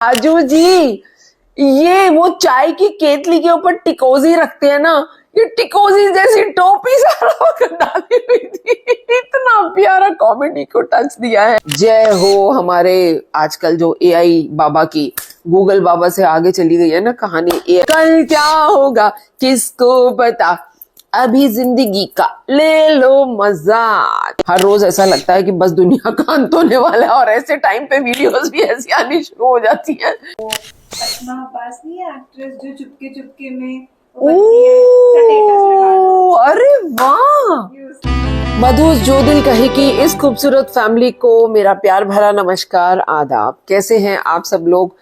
आजू जी, ये वो चाय की केतली के ऊपर टिकोजी रखते हैं ना, ये टिकोजी जैसी टोपी सारा वक्त डाली हुई थी। इतना प्यारा कॉमेडी को टच दिया है। जय हो हमारे आजकल जो एआई बाबा की, गूगल बाबा से आगे चली गई है ना कहानी। कल क्या होगा किसको पता, अभी जिंदगी का ले लो मजा। हर रोज ऐसा लगता है कि बस दुनिया का अंत होने वाला है, और ऐसे टाइम पे वीडियोस भी ऐसी आनी शुरू हो जाती हैं। अस्मा अब्बास नहीं है एक्ट्रेस जो चुपके चुपके में अरे वाह। मधु जो दिल कहे कि इस खूबसूरत फैमिली को मेरा प्यार भरा नमस्कार आदाब। कैसे हैं आप सब लोग।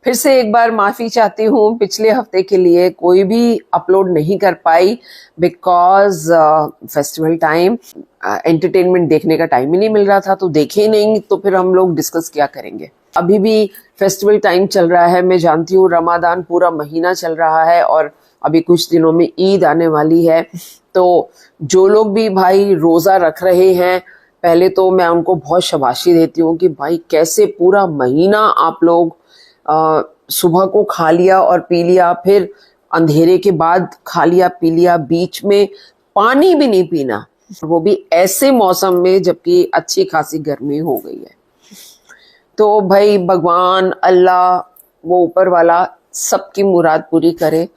फिर से एक बार माफी चाहती हूँ, पिछले हफ्ते के लिए कोई भी अपलोड नहीं कर पाई बिकॉज फेस्टिवल टाइम, एंटरटेनमेंट देखने का टाइम ही नहीं मिल रहा था, तो देखे ही नहीं तो फिर हम लोग डिस्कस क्या करेंगे। अभी भी फेस्टिवल टाइम चल रहा है, मैं जानती हूँ रमादान पूरा महीना चल रहा है और अभी कुछ दिनों में ईद आने वाली है। तो जो लोग भी भाई रोजा रख रहे हैं, पहले तो मैं उनको बहुत शाबाशी देती हूँ कि भाई कैसे पूरा महीना आप लोग सुबह को खा लिया और पी लिया, फिर अंधेरे के बाद खा लिया पी लिया, बीच में पानी भी नहीं पीना, वो भी ऐसे मौसम में जबकि अच्छी खासी गर्मी हो गई है। तो भाई भगवान अल्लाह वो ऊपर वाला सबकी मुराद पूरी करे।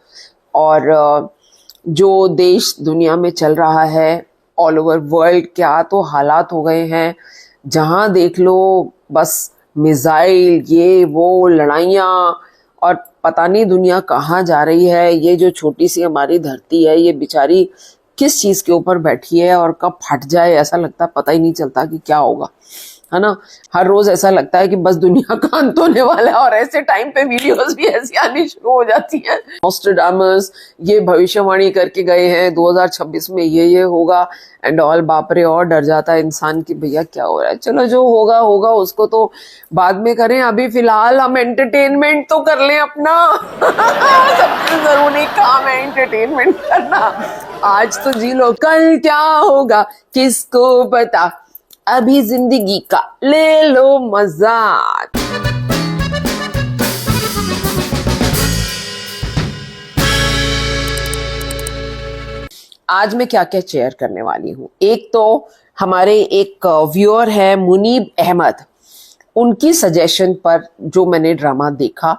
और जो देश दुनिया में चल रहा है ऑल ओवर वर्ल्ड, क्या तो हालात हो गए हैं, जहां देख लो बस मिसाइल, ये वो लड़ाइयाँ, और पता नहीं दुनिया कहाँ जा रही है। ये जो छोटी सी हमारी धरती है, ये बेचारी किस चीज के ऊपर बैठी है और कब फट जाए ऐसा लगता है, पता ही नहीं चलता कि क्या होगा, है ना। हर रोज ऐसा लगता है कि बस दुनिया का अंत होने वाला है, और ऐसे टाइम पे वीडियोस भी ऐसी आनी शुरू हो जाती हैं। नॉस्ट्रेडामस ये भविष्यवाणी करके गए हैं 2026 में ये होगा एंड ऑल। बाप रे, और डर जाता है इंसान कि भैया क्या हो रहा है। चलो जो होगा होगा, उसको तो बाद में करें, अभी फिलहाल हम एंटरटेनमेंट तो कर लें अपना। सबसे जरूरी काम है एंटरटेनमेंट करना। आज तो जी लो, कल क्या होगा किसको पता, अभी जिंदगी का ले लो मजा। आज मैं क्या क्या शेयर करने वाली हूँ। एक तो हमारे एक व्यूअर है मुनीब अहमद, उनकी सजेशन पर जो मैंने ड्रामा देखा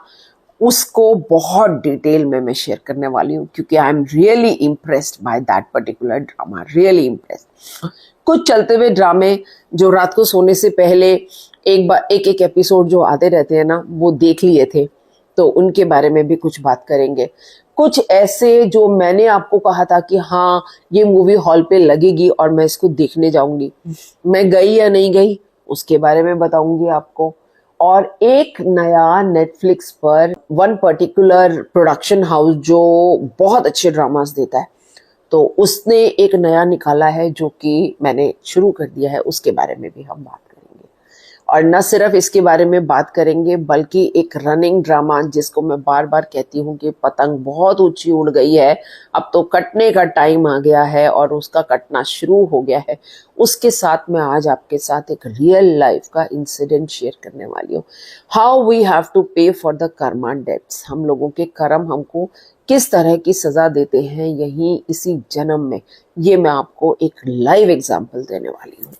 उसको बहुत डिटेल में मैं शेयर करने वाली हूँ, क्योंकि I am really impressed by that particular drama, really impressed. कुछ चलते हुए ड्रामे जो रात को सोने से पहले एक एपिसोड जो आते रहते हैं ना, वो देख लिए थे, तो उनके बारे में भी कुछ बात करेंगे। कुछ ऐसे जो मैंने आपको कहा था कि हाँ ये मूवी हॉल पे लगेगी और मैं इसको देखने जाऊंगी, मैं गई या नहीं गई उसके बारे में बताऊंगी आपको। और एक नया नेटफ्लिक्स पर वन पर्टिकुलर प्रोडक्शन हाउस जो बहुत अच्छे ड्रामास देता है, तो उसने एक नया निकाला है जो कि मैंने शुरू कर दिया है, उसके बारे में भी हम बात करेंगे। और न सिर्फ इसके बारे में बात करेंगे बल्कि एक रनिंग ड्रामा जिसको मैं बार बार कहती हूँ कि पतंग बहुत ऊंची उड़ गई है, अब तो कटने का टाइम आ गया है और उसका कटना शुरू हो गया है। उसके साथ मैं आज आपके साथ एक रियल लाइफ का इंसिडेंट शेयर करने वाली हूँ। हाउ वी हैव टू पे फॉर द कर्मा डेब्ट्स, हम लोगों के कर्म हमको किस तरह की सजा देते हैं यही इसी जन्म में, ये मैं आपको एक लाइव एग्जांपल देने वाली हूँ।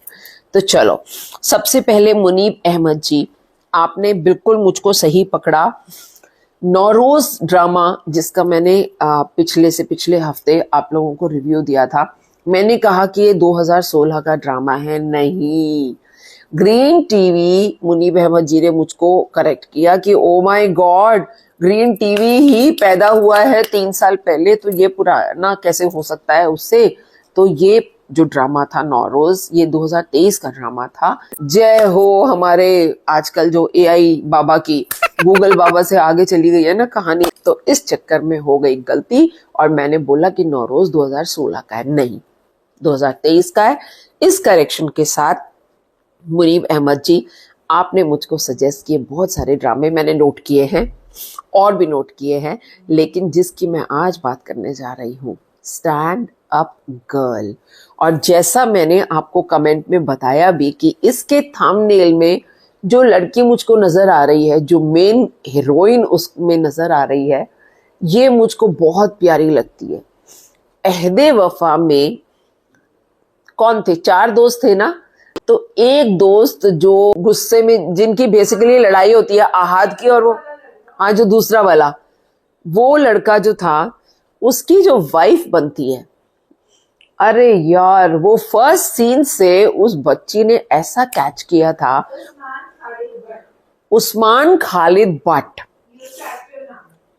तो चलो, सबसे पहले मुनीब अहमद जी, आपने बिल्कुल मुझको सही पकड़ा। नौरोज ड्रामा जिसका मैंने पिछले हफ्ते आप लोगों को रिव्यू दिया था, मैंने कहा कि ये 2016 का ड्रामा है, नहीं। ग्रीन टीवी, मुनीब अहमद जी ने मुझको करेक्ट किया कि oh my God, green TV ही पैदा हुआ है 3 साल पहले, तो ये पुराना कैसे हो सकता है उससे। तो ये जो ड्रामा था नौरोज, ये 2023 का ड्रामा था। जय हो हमारे आजकल जो एआई बाबा की, गूगल बाबा से आगे चली गई है ना कहानी, तो इस चक्कर में हो गई गलती और मैंने बोला कि नौरोज 2016 का है, नहीं 2023 का है। इस करेक्शन के साथ मुनीब अहमद जी, आपने मुझको सजेस्ट किए बहुत सारे ड्रामे, मैंने नोट किए हैं और भी नोट किए हैं, लेकिन जिसकी मैं आज बात करने जा रही हूँ, स्टैंड अप गर्ल। और जैसा मैंने आपको कमेंट में बताया भी कि इसके थंबनेल में जो लड़की मुझको नजर आ रही है, जो मेन हीरोइन उसमें नजर आ रही है, ये मुझको बहुत प्यारी लगती है। अहदे वफा में कौन थे, 4 दोस्त थे ना, तो एक दोस्त जो गुस्से में, जिनकी बेसिकली लड़ाई होती है आहद की, और वो, हाँ, जो दूसरा वाला, वो लड़का जो था, उसकी जो वाइफ बनती है, अरे यार वो फर्स्ट सीन से उस बच्ची ने ऐसा कैच किया था। उस्मान खालिद भट्ट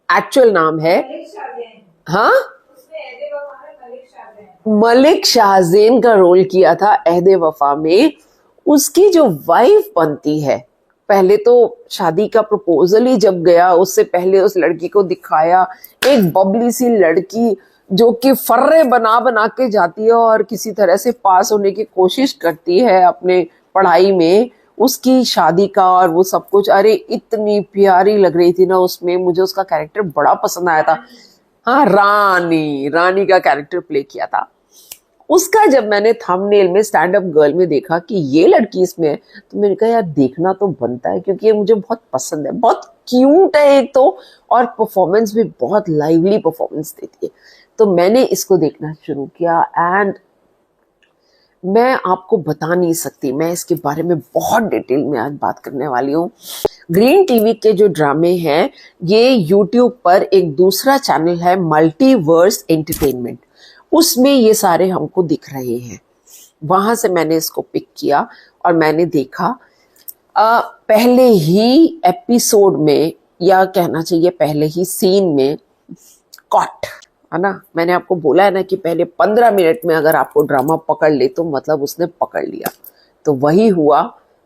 एक्चुअल नाम है। हाँ, मलिक शाहजेन का रोल किया था अहदे वफा में। उसकी जो वाइफ बनती है, पहले तो शादी का प्रपोजल ही जब गया, उससे पहले उस लड़की को दिखाया एक बबली सी लड़की जो कि फर्रे बना बना के जाती है और किसी तरह से पास होने की कोशिश करती है अपने पढ़ाई में, उसकी शादी का और वो सब कुछ। अरे इतनी प्यारी लग रही थी ना उसमें, मुझे उसका कैरेक्टर बड़ा पसंद आया था। हाँ, रानी का कैरेक्टर प्ले किया था उसका। जब मैंने थंबनेल में स्टैंड अप गर्ल में देखा कि ये लड़की इसमें है, तो मैंने कहा यार देखना तो बनता है, क्योंकि ये मुझे बहुत पसंद है, बहुत क्यूट है एक तो, और परफॉर्मेंस भी बहुत लाइवली परफॉर्मेंस देती है। तो मैंने इसको देखना शुरू किया एंड मैं आपको बता नहीं सकती, मैं इसके बारे में बहुत डिटेल में आज बात करने वाली हूँ। ग्रीन टीवी के जो ड्रामे हैं, ये यूट्यूब पर एक दूसरा चैनल है मल्टीवर्स एंटरटेनमेंट, उसमें ये सारे हमको दिख रहे हैं। वहां से मैंने इसको पिक किया और मैंने देखा पहले ही एपिसोड में, या कहना चाहिए पहले ही सीन में, कॉट है ना। मैंने आपको बोला है ना कि पहले 15 मिनट में अगर आपको ड्रामा पकड़ ले तो मतलब उसने पकड़ लिया, तो वही हुआ,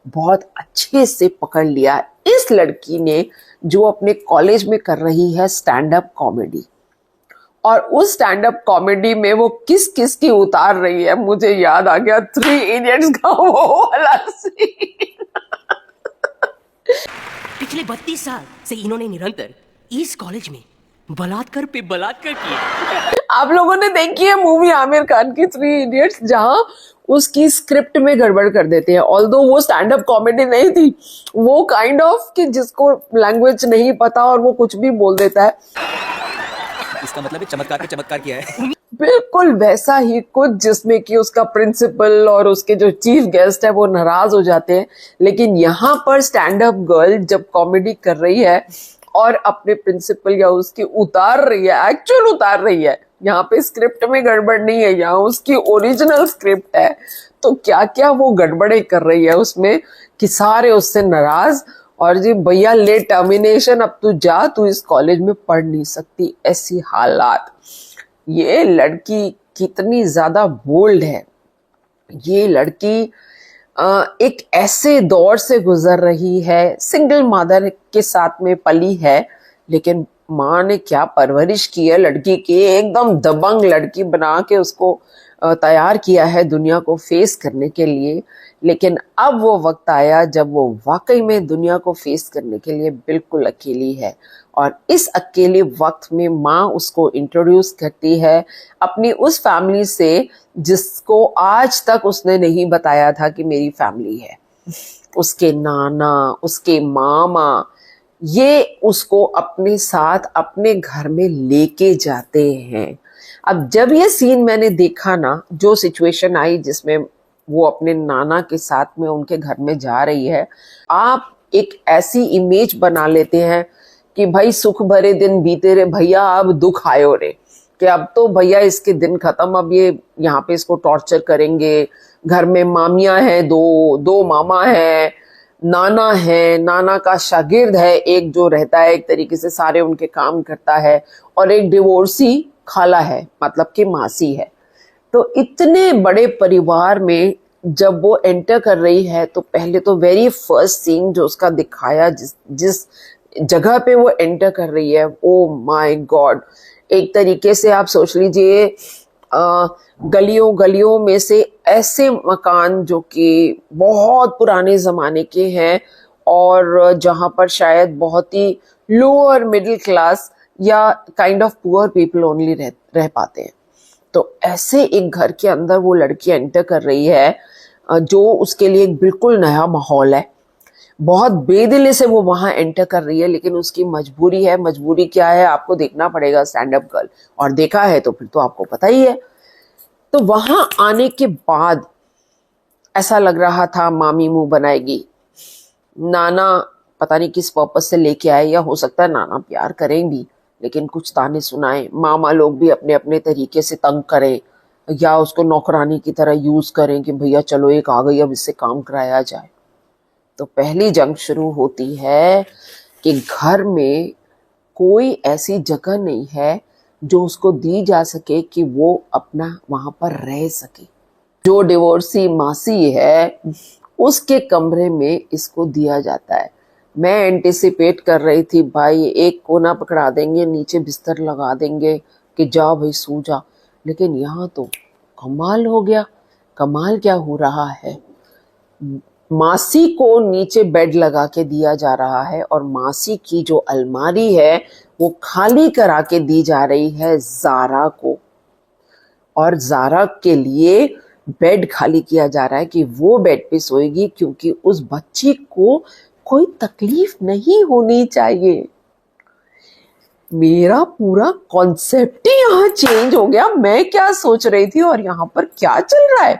बहुत अच्छे से पकड़ लिया इस लड़की ने, जो अपने कॉलेज में कर रही है स्टैंड अप कॉमेडी। और उस स्टैंड अप कॉमेडी में वो किस किस की उतार रही है, मुझे याद आ गया 3 इडियट्स का वो वाला सीन। पिछले 32 साल से इन्होंने निरंतर इस कॉलेज में बलात्कार पे बलात्कार किया। आप लोगों ने देखी है मूवी आमिर खान की 3 इडियट्स, जहां उसकी स्क्रिप्ट में गड़बड़ कर देते हैं। ऑल्दो वो स्टैंड अप कॉमेडी नहीं थी, वो काइंड ऑफ कि जिसको लैंग्वेज नहीं पता और वो कुछ भी बोल देता है, इसका मतलब है चमत्कार पे चमत्कार किया है। बिल्कुल वैसा ही कुछ, जिसमें कि उसका प्रिंसिपल और उसके जो चीफ गेस्ट है वो नाराज हो जाते हैं। लेकिन यहाँ पर स्टैंड अप गर्ल जब कॉमेडी कर रही है और अपने प्रिंसिपल या उसकी उतार रही है, एक्चुअल उतार रही है, यहाँ पे स्क्रिप्ट में गड़बड़ नहीं है, यहाँ उसकी ओरिजिनल स्क्रिप्ट है, तो क्या क्या वो गड़बड़े कर रही है उसमें कि सारे उससे नाराज। और जी भैया ले टर्मिनेशन, अब तू जा, तू इस कॉलेज में पढ़ नहीं सकती, ऐसी हालात। ये लड़की कितनी ज्यादा बोल्ड है, ये लड़की एक ऐसे दौर से गुजर रही है, सिंगल मदर के साथ में पली है, लेकिन माँ ने क्या परवरिश की है लड़की की, एकदम दबंग लड़की बना के उसको तैयार किया है दुनिया को फेस करने के लिए। लेकिन अब वो वक्त आया जब वो वाकई में दुनिया को फेस करने के लिए बिल्कुल अकेली है, और इस अकेले वक्त में माँ उसको इंट्रोड्यूस करती है अपनी उस फैमिली से जिसको आज तक उसने नहीं बताया था कि मेरी फैमिली है। उसके नाना, उसके मामा, ये उसको अपने साथ अपने घर में लेके जाते हैं। अब जब ये सीन मैंने देखा ना, जो सिचुएशन आई जिसमें वो अपने नाना के साथ में उनके घर में जा रही है, आप एक ऐसी इमेज बना लेते हैं कि भाई सुख भरे दिन बीते रे भैया, अब दुख आयो रे, कि अब तो भैया इसके दिन खत्म, अब ये यहाँ पे इसको टॉर्चर करेंगे। घर में मामियां हैं, दो मामा हैं, नाना है, नाना का शागिर्द है एक जो रहता है एक तरीके से सारे उनके काम करता है, और एक डिवोर्सी खाला है, मतलब कि मासी है। तो इतने बड़े परिवार में जब वो एंटर कर रही है, तो पहले तो वेरी फर्स्ट सीन जो उसका दिखाया, जिस जगह पे वो एंटर कर रही है, ओ माय गॉड, एक तरीके से आप सोच लीजिए गलियों गलियों में से ऐसे मकान जो कि बहुत पुराने ज़माने के हैं, और जहाँ पर शायद बहुत ही लोअर मिडिल क्लास या kind of poor people only रह पाते हैं। तो ऐसे एक घर के अंदर वो लड़की एंटर कर रही है, जो उसके लिए एक बिल्कुल नया माहौल है। बहुत बेदिली से वो वहां एंटर कर रही है, लेकिन उसकी मजबूरी है। मजबूरी क्या है आपको देखना पड़ेगा स्टैंड अप गर्ल, और देखा है तो फिर तो आपको पता ही है। तो वहां आने के बाद ऐसा लग रहा था मामी मुंह बनाएगी, नाना पता नहीं किस पर्पस से लेके आए, या हो सकता है नाना प्यार करें भी लेकिन कुछ ताने सुनाए, मामा लोग भी अपने अपने तरीके से तंग करें या उसको नौकरानी की तरह यूज करें कि भैया चलो एक आ गई अब इससे काम कराया जाए। तो पहली जंग शुरू होती है कि घर में कोई ऐसी जगह नहीं है जो उसको दी जा सके कि वो अपना वहां पर रह सके। जो डिवोर्सी मासी है उसके कमरे में इसको दिया जाता है। मैं एंटिसिपेट कर रही थी भाई एक कोना पकड़ा देंगे, नीचे बिस्तर लगा देंगे कि जा भाई सो जा, लेकिन यहाँ तो कमाल हो गया। कमाल क्या हो रहा है, मासी को नीचे बेड लगा के दिया जा रहा है और मासी की जो अलमारी है वो खाली करा के दी जा रही है जारा को, और जारा के लिए बेड खाली किया जा रहा है कि वो बेड पे सोएगी क्योंकि उस बच्ची को कोई तकलीफ नहीं होनी चाहिए। मेरा पूरा कॉन्सेप्ट ही यहाँ चेंज हो गया। मैं क्या सोच रही थी और यहाँ पर क्या चल रहा है।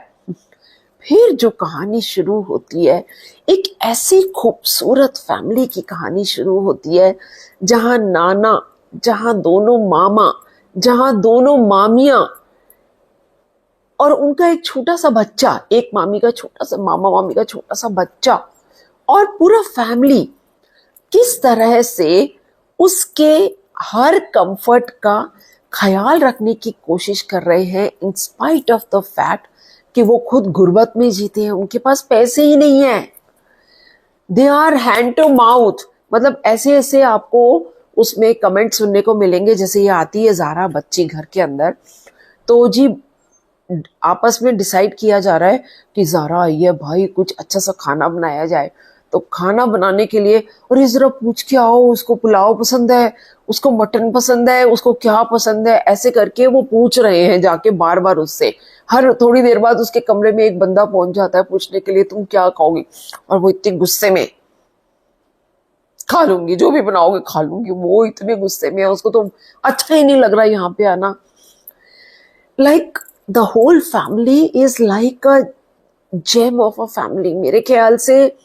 फिर जो कहानी शुरू होती है, एक ऐसी खूबसूरत फैमिली की कहानी शुरू होती है जहां नाना, जहां दोनों मामा, जहां दोनों मामियां और उनका एक छोटा सा बच्चा, एक मामी का छोटा सा, मामा मामी का छोटा सा बच्चा, और पूरा फैमिली किस तरह से उसके हर कंफर्ट का ख्याल रखने की कोशिश कर रहे हैं in spite of the fact कि वो खुद गुर्बत में जीते हैं, उनके पास पैसे ही नहीं है। They are hand to mouth. मतलब ऐसे ऐसे आपको उसमें कमेंट सुनने को मिलेंगे, जैसे ये आती है जारा बच्ची घर के अंदर, तो जी आपस में डिसाइड किया जा रहा है कि जारा आई है भाई कुछ अच्छा सा खाना बनाया जाए। तो खाना बनाने के लिए, और इस जरा पूछ के आओ उसको पुलाव पसंद है, उसको मटन पसंद है, उसको क्या पसंद है, ऐसे करके वो पूछ रहे हैं जाके बार बार उससे। हर थोड़ी देर बाद उसके कमरे में एक बंदा पहुंच जाता है पूछने के लिए तुम क्या खाओगी, और वो इतने गुस्से में, खा लूंगी जो भी बनाओगे खा लूंगी, वो इतने गुस्से में है, उसको तो अच्छा ही नहीं लग रहा यहाँ पे आना। Like the whole family is like a gem of a family. मेरे ख्याल से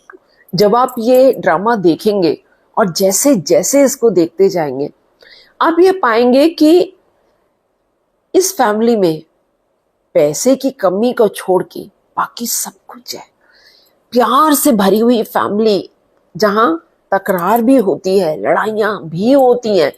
जब आप ये ड्रामा देखेंगे और जैसे जैसे इसको देखते जाएंगे आप ये पाएंगे कि इस फैमिली में पैसे की कमी को छोड़ के बाकी सब कुछ है। प्यार से भरी हुई फैमिली जहां तकरार भी होती है, लड़ाइयां भी होती हैं,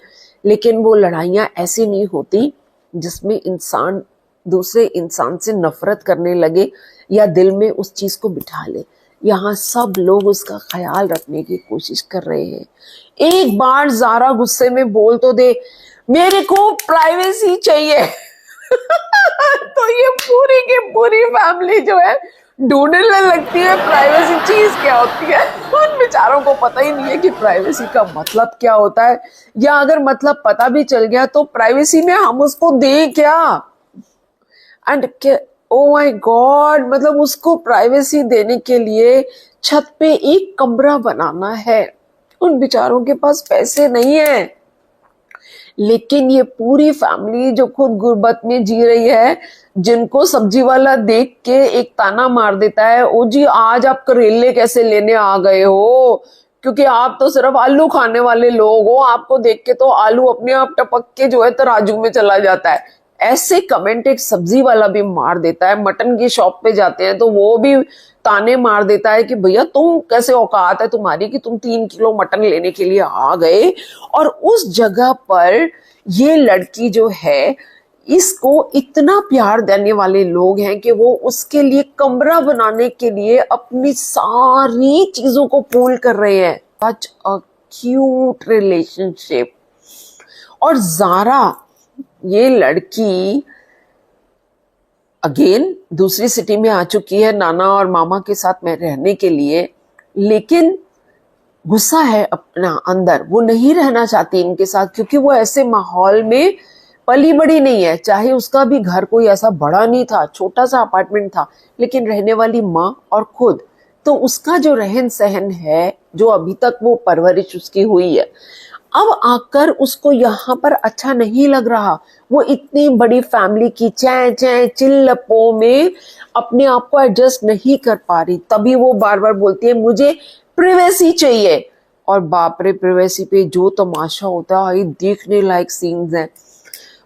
लेकिन वो लड़ाइयां ऐसी नहीं होती जिसमें इंसान दूसरे इंसान से नफरत करने लगे या दिल में उस चीज को बिठा ले। यहाँ सब लोग उसका ख्याल रखने की कोशिश कर रहे हैं। एक बार जारा गुस्से में बोल तो दे मेरे को प्राइवेसी चाहिए तो ये पूरी की पूरी फैमिली जो है ढूंढने लगती है प्राइवेसी चीज क्या होती है। उन बेचारों को पता ही नहीं है कि प्राइवेसी का मतलब क्या होता है, या अगर मतलब पता भी चल गया तो प्राइवेसी में हम उसको दें क्या। एंड ओ माय गॉड, मतलब उसको प्राइवेसी देने के लिए छत पे एक कमरा बनाना है। उन बेचारों के पास पैसे नहीं है, लेकिन ये पूरी फैमिली जो खुद गुर्बत में जी रही है, जिनको सब्जी वाला देख के एक ताना मार देता है, ओ जी आज आप करेले कैसे लेने आ गए हो, क्योंकि आप तो सिर्फ आलू खाने वाले लोग हो, आपको देख के तो आलू अपने आप टपक के जो है तराजू में चला जाता है। ऐसे कमेंट एक सब्जी वाला भी मार देता है। मटन की शॉप पे जाते हैं तो वो भी ताने मार देता है कि भैया तुम कैसे औकात है तुम्हारी कि तुम 3 किलो मटन लेने के लिए आ गए। और उस जगह पर ये लड़की जो है इसको इतना प्यार देने वाले लोग हैं कि वो उसके लिए कमरा बनाने के लिए अपनी सारी चीजों को पूल कर रहे हैं। सच अ क्यूट रिलेशनशिप। और जारा ये लड़की अगेन दूसरी सिटी में आ चुकी है नाना और मामा के साथ में रहने के लिए, लेकिन गुस्सा है अपना अंदर, वो नहीं रहना चाहती इनके साथ क्योंकि वो ऐसे माहौल में पली बड़ी नहीं है। चाहे उसका भी घर कोई ऐसा बड़ा नहीं था, छोटा सा अपार्टमेंट था, लेकिन रहने वाली माँ और खुद तो उसका जो रहन सहन है, जो अभी तक वो परवरिश उसकी हुई है, अब आकर उसको यहाँ पर अच्छा नहीं लग रहा। वो इतनी बड़ी फैमिली की चैं चैं चिल्लपों में अपने आप को एडजस्ट नहीं कर पा रही। तभी वो बार बार बोलती है मुझे प्रिवेसी चाहिए। और बाप रे, प्रिवेसी पे जो तमाशा होता है भाई, देखने लायक सीन्स हैं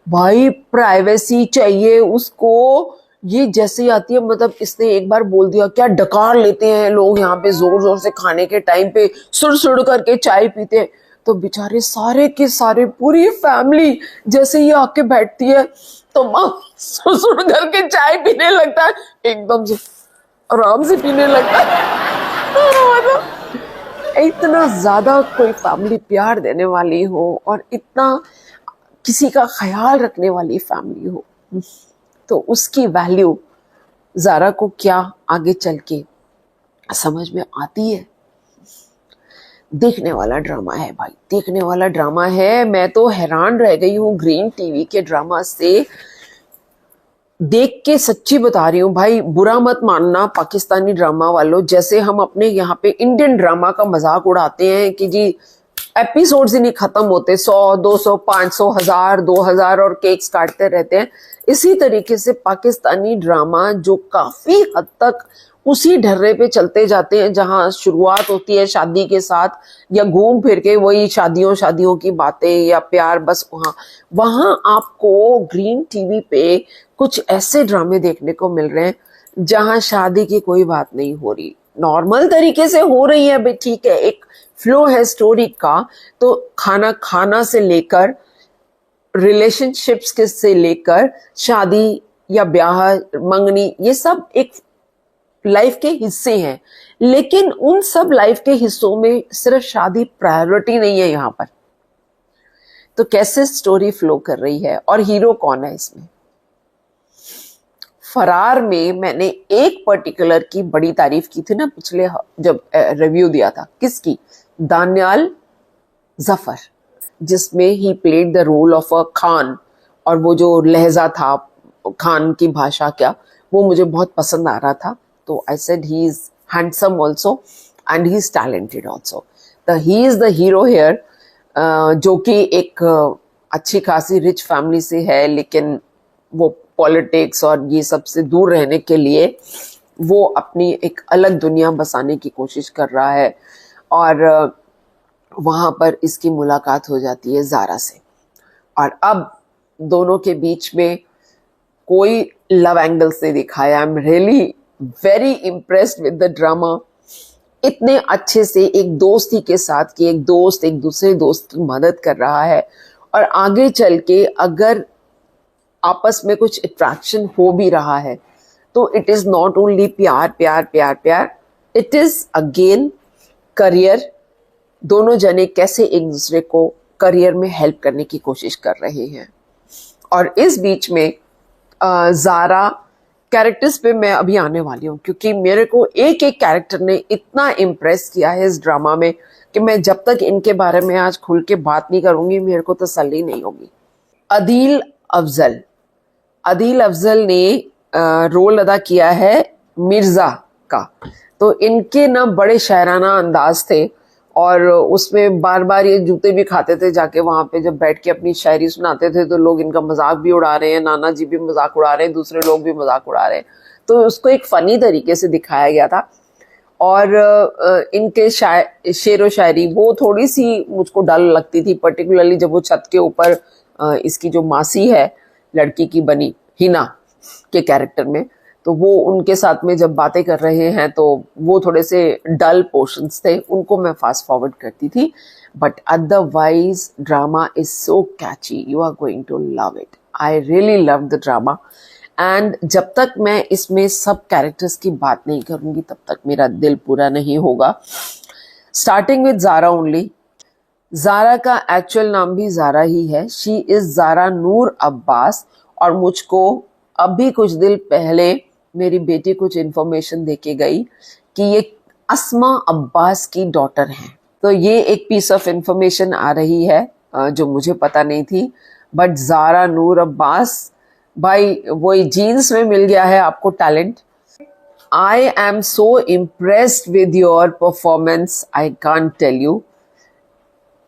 भाई। प्राइवेसी चाहिए उसको, ये जैसे ही आती है, मतलब इसने एक बार बोल दिया, क्या डकार लेते हैं लोग यहाँ पे जोर जोर से खाने के टाइम पे, सुड़ सुड़ करके चाय पीते हैं। तो बेचारे सारे के सारे, पूरी फैमिली जैसे ही आके बैठती है तो माँ सुड़ सुड़ करके चाय पीने लगता है, एकदम से आराम से पीने लगता है। इतना ज्यादा कोई फैमिली प्यार देने वाली हो और इतना किसी का ख्याल रखने वाली फैमिली हो, तो उसकी वैल्यू ज़ारा को क्या आगे चल के समझ में आती है। देखने वाला ड्रामा है भाई, देखने वाला ड्रामा है। मैं तो हैरान रह गई हूँ ग्रीन टीवी के ड्रामा से देख के, सच्ची बता रही हूँ भाई। बुरा मत मानना पाकिस्तानी ड्रामा वालों, जैसे हम अपने यहाँ पे इंडियन ड्रामा का मजाक उड़ाते हैं कि जी एपिसोड्स ही नहीं खत्म होते, 100, 200, 500, 1000, 2000 और केक्स काटते रहते हैं। इसी तरीके से पाकिस्तानी ड्रामा जो काफी हद तक उसी ढर्रे पे चलते जाते हैं, जहां शुरुआत होती है शादी के साथ, या घूम फिर के वही शादियों की बातें या प्यार, बस वहां आपको ग्रीन टीवी पे कुछ ऐसे ड्रामे देखने को मिल रहे हैं जहां शादी की कोई बात नहीं हो रही, नॉर्मल तरीके से हो रही है भाई, ठीक है, एक फ्लो है स्टोरी का। तो खाना से लेकर रिलेशनशिप्स के से लेकर शादी या ब्याह, मंगनी, ये सब एक लाइफ के हिस्से हैं। लेकिन उन सब लाइफ के हिस्सों में सिर्फ शादी प्रायोरिटी नहीं है यहाँ पर। तो कैसे स्टोरी फ्लो कर रही है और हीरो कौन है इसमें। फरार में मैंने एक पर्टिकुलर की बड़ी तारीफ की थी ना पिछले जब रिव्यू दिया था, किसकी, दानियाल जफर, जिसमें he played the role of a Khan, और वो जो लहजा था खान की भाषा क्या, वो मुझे बहुत पसंद आ रहा था। तो I said he is handsome also and he is talented also. He is the hero here, जो कि एक अच्छी खासी रिच फैमिली से है, लेकिन वो पॉलिटिक्स और ये सब से दूर रहने के लिए वो अपनी एक अलग दुनिया बसाने की कोशिश कर रहा है। और वहाँ पर इसकी मुलाकात हो जाती है ज़ारा से, और अब दोनों के बीच में कोई लव एंगल से दिखाया। I am really very impressed with the drama. इतने अच्छे से एक दोस्ती के साथ कि एक दोस्त एक दूसरे दोस्त की मदद कर रहा है, और आगे चल के अगर आपस में कुछ अट्रैक्शन हो भी रहा है तो इट इज नॉट ओनली प्यार प्यार प्यार प्यार, इट इज अगेन करियर। दोनों जने कैसे एक दूसरे को करियर में हेल्प करने की कोशिश कर रहे हैं। और इस बीच में ज़ारा कैरेक्टर्स पे मैं अभी आने वाली हूँ, क्योंकि मेरे को एक एक कैरेक्टर ने इतना इम्प्रेस किया है इस ड्रामा में कि मैं जब तक इनके बारे में आज खुल के बात नहीं करूंगी मेरे को तसल्ली नहीं होगी। अदील अफजल ने रोल अदा किया है मिर्जा का। तो इनके ना बड़े शायराना अंदाज थे, और उसमें बार बार ये जूते भी खाते थे जाके वहां पे, जब बैठ के अपनी शायरी सुनाते थे तो लोग इनका मजाक भी उड़ा रहे हैं, नाना जी भी मजाक उड़ा रहे हैं, दूसरे लोग भी मजाक उड़ा रहे हैं। तो उसको एक फनी तरीके से दिखाया गया था। और इनके शेरो शायरी वो थोड़ी सी मुझको डल लगती थी, पर्टिकुलरली जब वो छत के ऊपर इसकी जो मासी है लड़की की बनी हिना के कैरेक्टर में, तो वो उनके साथ में जब बातें कर रहे हैं तो वो थोड़े से डल पोर्शंस थे, उनको मैं फास्ट फॉरवर्ड करती थी। But otherwise drama is so catchy, you are going to love it. I really love the drama. And जब तक मैं इसमें सब कैरेक्टर्स की बात नहीं करूंगी तब तक मेरा दिल पूरा नहीं होगा। Starting with Zara only. Zara का एक्चुअल नाम भी ज़ारा ही है। She is Zara Noor Abbas. और मुझको अभी कुछ दिन पहले मेरी बेटी कुछ इन्फॉर्मेशन देके गई कि ये अस्मा अब्बास की डॉटर हैं। तो ये एक पीस ऑफ इन्फॉर्मेशन आ रही है जो मुझे पता नहीं थी। बट ज़ारा नूर अब्बास, भाई वही जीन्स में मिल गया है आपको talent. I am so impressed with your performance. I can't tell you.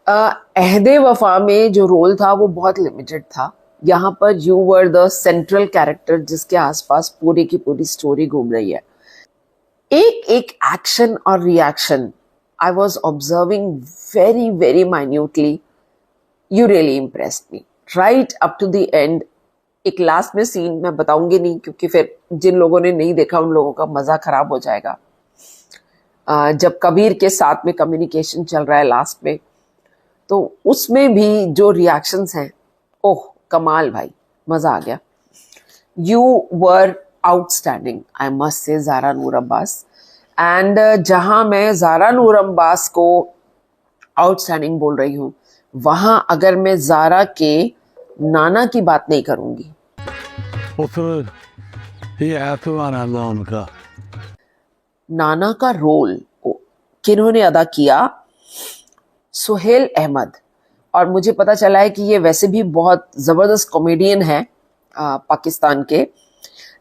अहदे वफा में जो रोल था वो बहुत लिमिटेड था. यहाँ पर you were the central character जिसके आसपास पूरी की पूरी स्टोरी घूम रही है. एक एक एक्शन और reaction I was observing very very minutely. You really impressed me right up to the end. एक लास्ट में सीन मैं बताऊंगी नहीं क्योंकि फिर जिन लोगों ने नहीं देखा उन लोगों का मजा खराब हो जाएगा. जब कबीर के साथ में कम्युनिकेशन चल रहा है लास्ट में, तो उसमें भी जो रिएक्शंस हैं, ओह कमाल भाई, मजा आ गया. You were outstanding I must say Zara Noor Abbas. And जहां मैं ज़ारा नूर अब्बास को आउटस्टैंडिंग बोल रही हूँ, वहां अगर मैं ज़ारा के नाना की बात नहीं करूंगी. नाना का रोल किन्होंने अदा किया? सुहेल अहमद. और मुझे पता चला है कि ये वैसे भी बहुत ज़बरदस्त कॉमेडियन है पाकिस्तान के.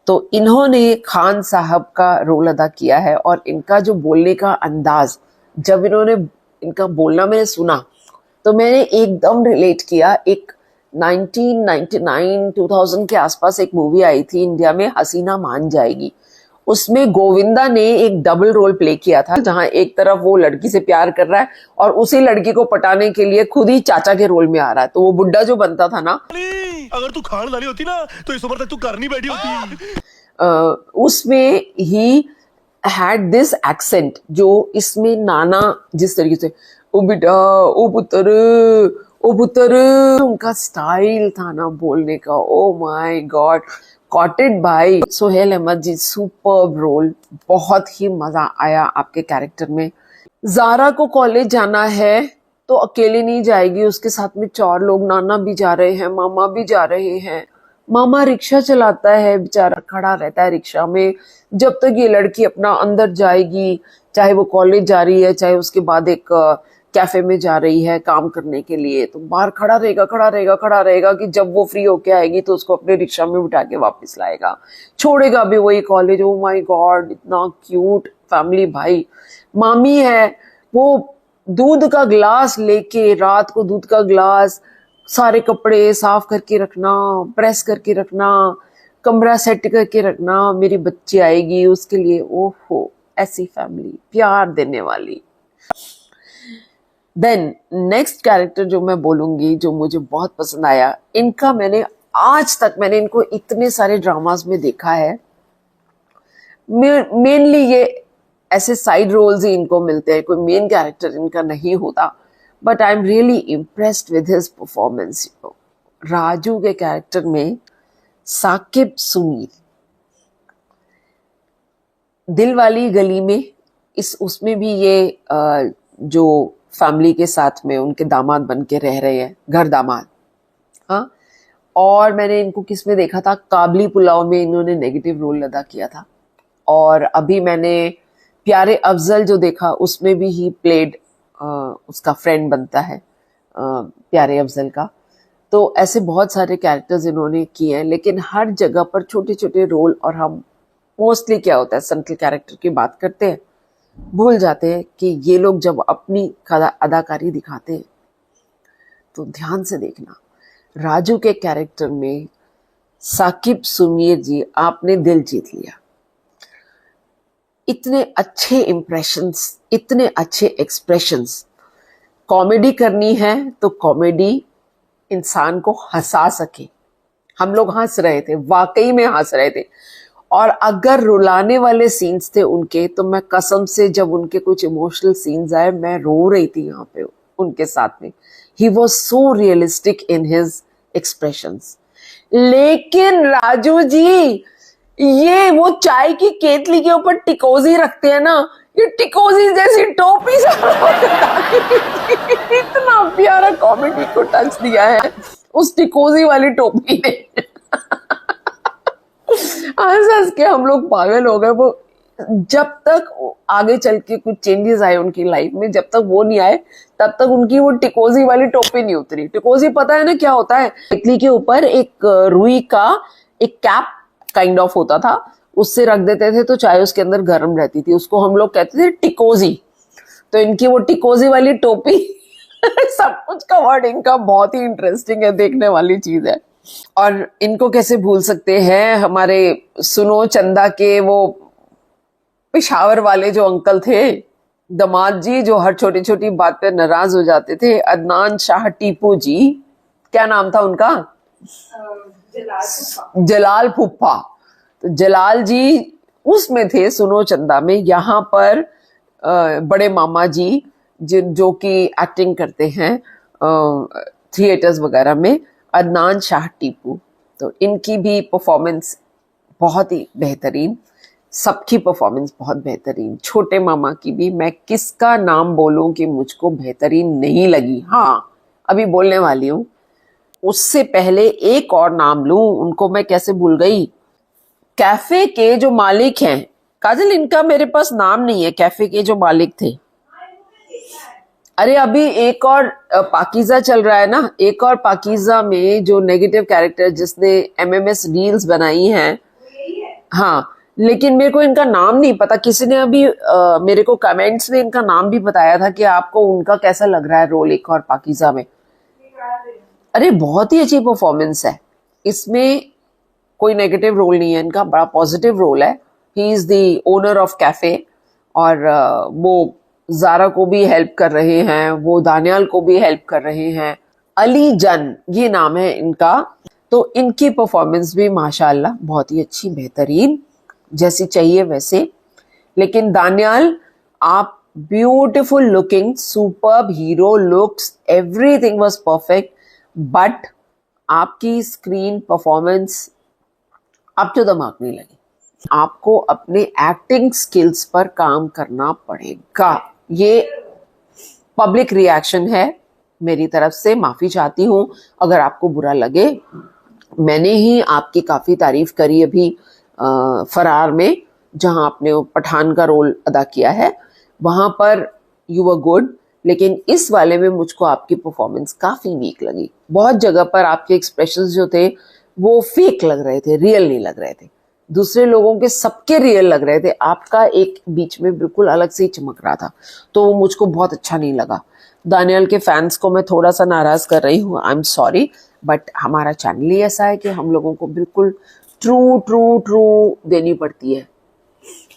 तो इन्होंने खान साहब का रोल अदा किया है. और इनका जो बोलने का अंदाज, जब इन्होंने इनका बोलना मैंने सुना तो मैंने एकदम रिलेट किया. एक 1999-2000 के आसपास एक मूवी आई थी इंडिया में, हसीना मान जाएगी. उसमें गोविंदा ने एक डबल रोल प्ले किया था, जहां एक तरफ वो लड़की से प्यार कर रहा है और उसी लड़की को पटाने के लिए खुद ही चाचा के रोल में आ रहा है. तो वो बुड्ढा जो बनता था ना, अगर तू खान वाली होती ना तो इस उम्र तक तू घर नहीं बैठी होती. उसमें ही हैड दिस एक्सेंट जो इसमें नाना जिस तरीके से ओ बेटा ओ पुत्र उनका स्टाइल था ना बोलने का, ओ माय गॉड, कॉटेड भाई. सुहेल अहमद जी सुपर्ब रोल, बहुत ही मजा आया आपके कैरेक्टर में. ज़ारा को कॉलेज जाना है तो अकेले नहीं जाएगी, उसके साथ में 4 लोग, नाना भी जा रहे हैं, मामा भी जा रहे हैं. मामा रिक्शा चलाता है, बेचारा खड़ा रहता है रिक्शा में जब तक ये लड़की अपना अंदर जाएगी, चाहे वो कॉलेज जा रही है, चाहे उसके बाद एक कैफे में जा रही है काम करने के लिए. तो बाहर खड़ा रहेगा कि जब वो फ्री होके आएगी तो उसको अपने रिक्शा में बिठा के वापस लाएगा, छोड़ेगा भी वही कॉलेज. ओ माय गॉड, इतना क्यूट फैमिली भाई. मामी है वो दूध का ग्लास लेके, रात को दूध का ग्लास, सारे कपड़े साफ करके रखना, प्रेस करके रखना, कमरा सेट करके रखना, मेरी बच्ची आएगी उसके लिए. ओहो, ऐसी फैमिली, प्यार देने वाली. देन नेक्स्ट कैरेक्टर जो मैं बोलूंगी, जो मुझे बहुत पसंद आया, इनका मैंने इनको इतने सारे ड्रामास में देखा है. मेनली ये ऐसे साइड रोल्स ही इनको मिलते हैं, कोई मेन कैरेक्टर इनका नहीं होता. But I am really impressed with his performance. Raju के कैरेक्टर में साकिब सुनील, दिल वाली गली में, उसमें भी ये जो फैमिली के साथ में उनके दामाद बन के रह रहे हैं, घर दामाद. हाँ, और मैंने इनको किस में देखा था, काबली पुलाव में इन्होंने नेगेटिव रोल अदा किया था. और अभी मैंने प्यारे अफजल जो देखा, उसमें भी ही प्लेड, उसका फ्रेंड बनता है प्यारे अफजल का. तो ऐसे बहुत सारे कैरेक्टर्स इन्होंने किए हैं, लेकिन हर जगह पर छोटे छोटे रोल. और हम मोस्टली क्या होता है, सेंट्रल कैरेक्टर की बात करते हैं, भूल जाते हैं कि ये लोग जब अपनी अदाकारी दिखाते हैं तो ध्यान से देखना. राजू के कैरेक्टर में साकिब सुमीर जी, आपने दिल जीत लिया. इतने अच्छे इंप्रेशंस, इतने अच्छे एक्सप्रेशंस. कॉमेडी करनी है तो कॉमेडी इंसान को हंसा सके. हम लोग हंस रहे थे, वाकई में हंस रहे थे. और अगर रुलाने वाले सीन्स थे उनके, तो मैं कसम से जब उनके कुछ इमोशनल सीन्स आए, मैं रो रही थी यहाँ पे उनके साथ में. He was so realistic in his expressions. लेकिन राजू जी, ये वो चाय की केतली के ऊपर टिकोजी रखते हैं ना, ये टिकोजी जैसी टोपी से इतना प्यारा कॉमेडी को टच दिया है उस टिकोजी वाली टोपी ने. हंस हंस के हम लोग पागल हो गए. वो जब तक आगे चल के कुछ चेंजेस आए उनकी लाइफ में, जब तक वो नहीं आए तब तक उनकी वो टिकोजी वाली टोपी नहीं उतरी. टिकोजी पता है ना क्या होता है, केतली के ऊपर एक रुई का एक कैप काइंड ऑफ होता था, उससे रख देते थे तो चाय उसके अंदर गर्म रहती थी, उसको हम लोग कहते थे टिकोजी। तो इनकी वो टिकोजी वाली टोपी सब कुछ का वर्ड इनका बहुत ही इंटरेस्टिंग है, देखने वाली चीज है। और इनको कैसे भूल सकते हैं, हमारे सुनो चंदा के वो पेशावर वाले जो अंकल थे, दामाद जी, जो हर छोटी छोटी बात पे नाराज हो जाते थे, अदनान शाह टीपू जी, क्या नाम था उनका, जलाल फुप्पा। तो जलाल जी उसमें थे सुनो चंदा में। यहाँ पर बड़े मामा जी जो कि एक्टिंग करते हैं थिएटर्स वगैरह में, अदनान शाह टीपू। तो इनकी भी परफॉर्मेंस बहुत ही बेहतरीन, सबकी परफॉर्मेंस बहुत बेहतरीन। छोटे मामा की भी, मैं किसका नाम बोलूं कि मुझको बेहतरीन नहीं लगी, हाँ अभी बोलने वाली हूँ। उससे पहले एक और नाम लूं, उनको मैं कैसे भूल गई, कैफे के जो मालिक हैं, काजल इनका मेरे पास नाम नहीं है, कैफे के जो मालिक थे। अरे अभी एक और पाकीज़ा चल रहा है ना, एक और पाकीज़ा में जो नेगेटिव कैरेक्टर जिसने एमएमएस रील्स बनाई हैं, हाँ, लेकिन मेरे को इनका नाम नहीं पता। किसी ने अभी मेरे को कमेंट्स में इनका नाम भी बताया था कि आपको उनका कैसा लग रहा है रोल एक और पाकीज़ा में। अरे बहुत ही अच्छी परफॉर्मेंस है इसमें, कोई नेगेटिव रोल नहीं है इनका, बड़ा पॉजिटिव रोल है। ही is the owner of cafe और वो जारा को भी हेल्प कर रहे हैं, वो दानियाल को भी हेल्प कर रहे हैं। अली जन ये नाम है इनका। तो इनकी परफॉर्मेंस भी माशाल्लाह बहुत ही अच्छी, बेहतरीन, जैसी चाहिए वैसे। लेकिन दानियाल आप beautiful looking, superb hero looks, everything was perfect, but आपकी screen performance up to the mark नहीं लगी। आपको अपने एक्टिंग स्किल्स पर काम करना पड़ेगा। ये पब्लिक रिएक्शन है मेरी तरफ से, माफी चाहती हूं अगर आपको बुरा लगे। मैंने ही आपकी काफी तारीफ करी अभी फरार में, जहां आपने पठान का रोल अदा किया है, वहां पर यू वर गुड, लेकिन इस वाले में मुझको आपकी परफॉर्मेंस काफी वीक लगी। बहुत जगह पर आपके एक्सप्रेशंस जो थे वो फेक लग रहे थे, रियल नहीं लग रहे थे। दूसरे लोगों के सबके रियल लग रहे थे, आपका एक बीच में बिल्कुल अलग से ही चमक रहा था, तो वो मुझको बहुत अच्छा नहीं लगा। दानियाल के फैंस को मैं थोड़ा सा नाराज कर रही हूँ, आई एम सॉरी, बट हमारा चैनल ही ऐसा है कि हम लोगों को बिल्कुल ट्रू ट्रू ट्रू देनी पड़ती है।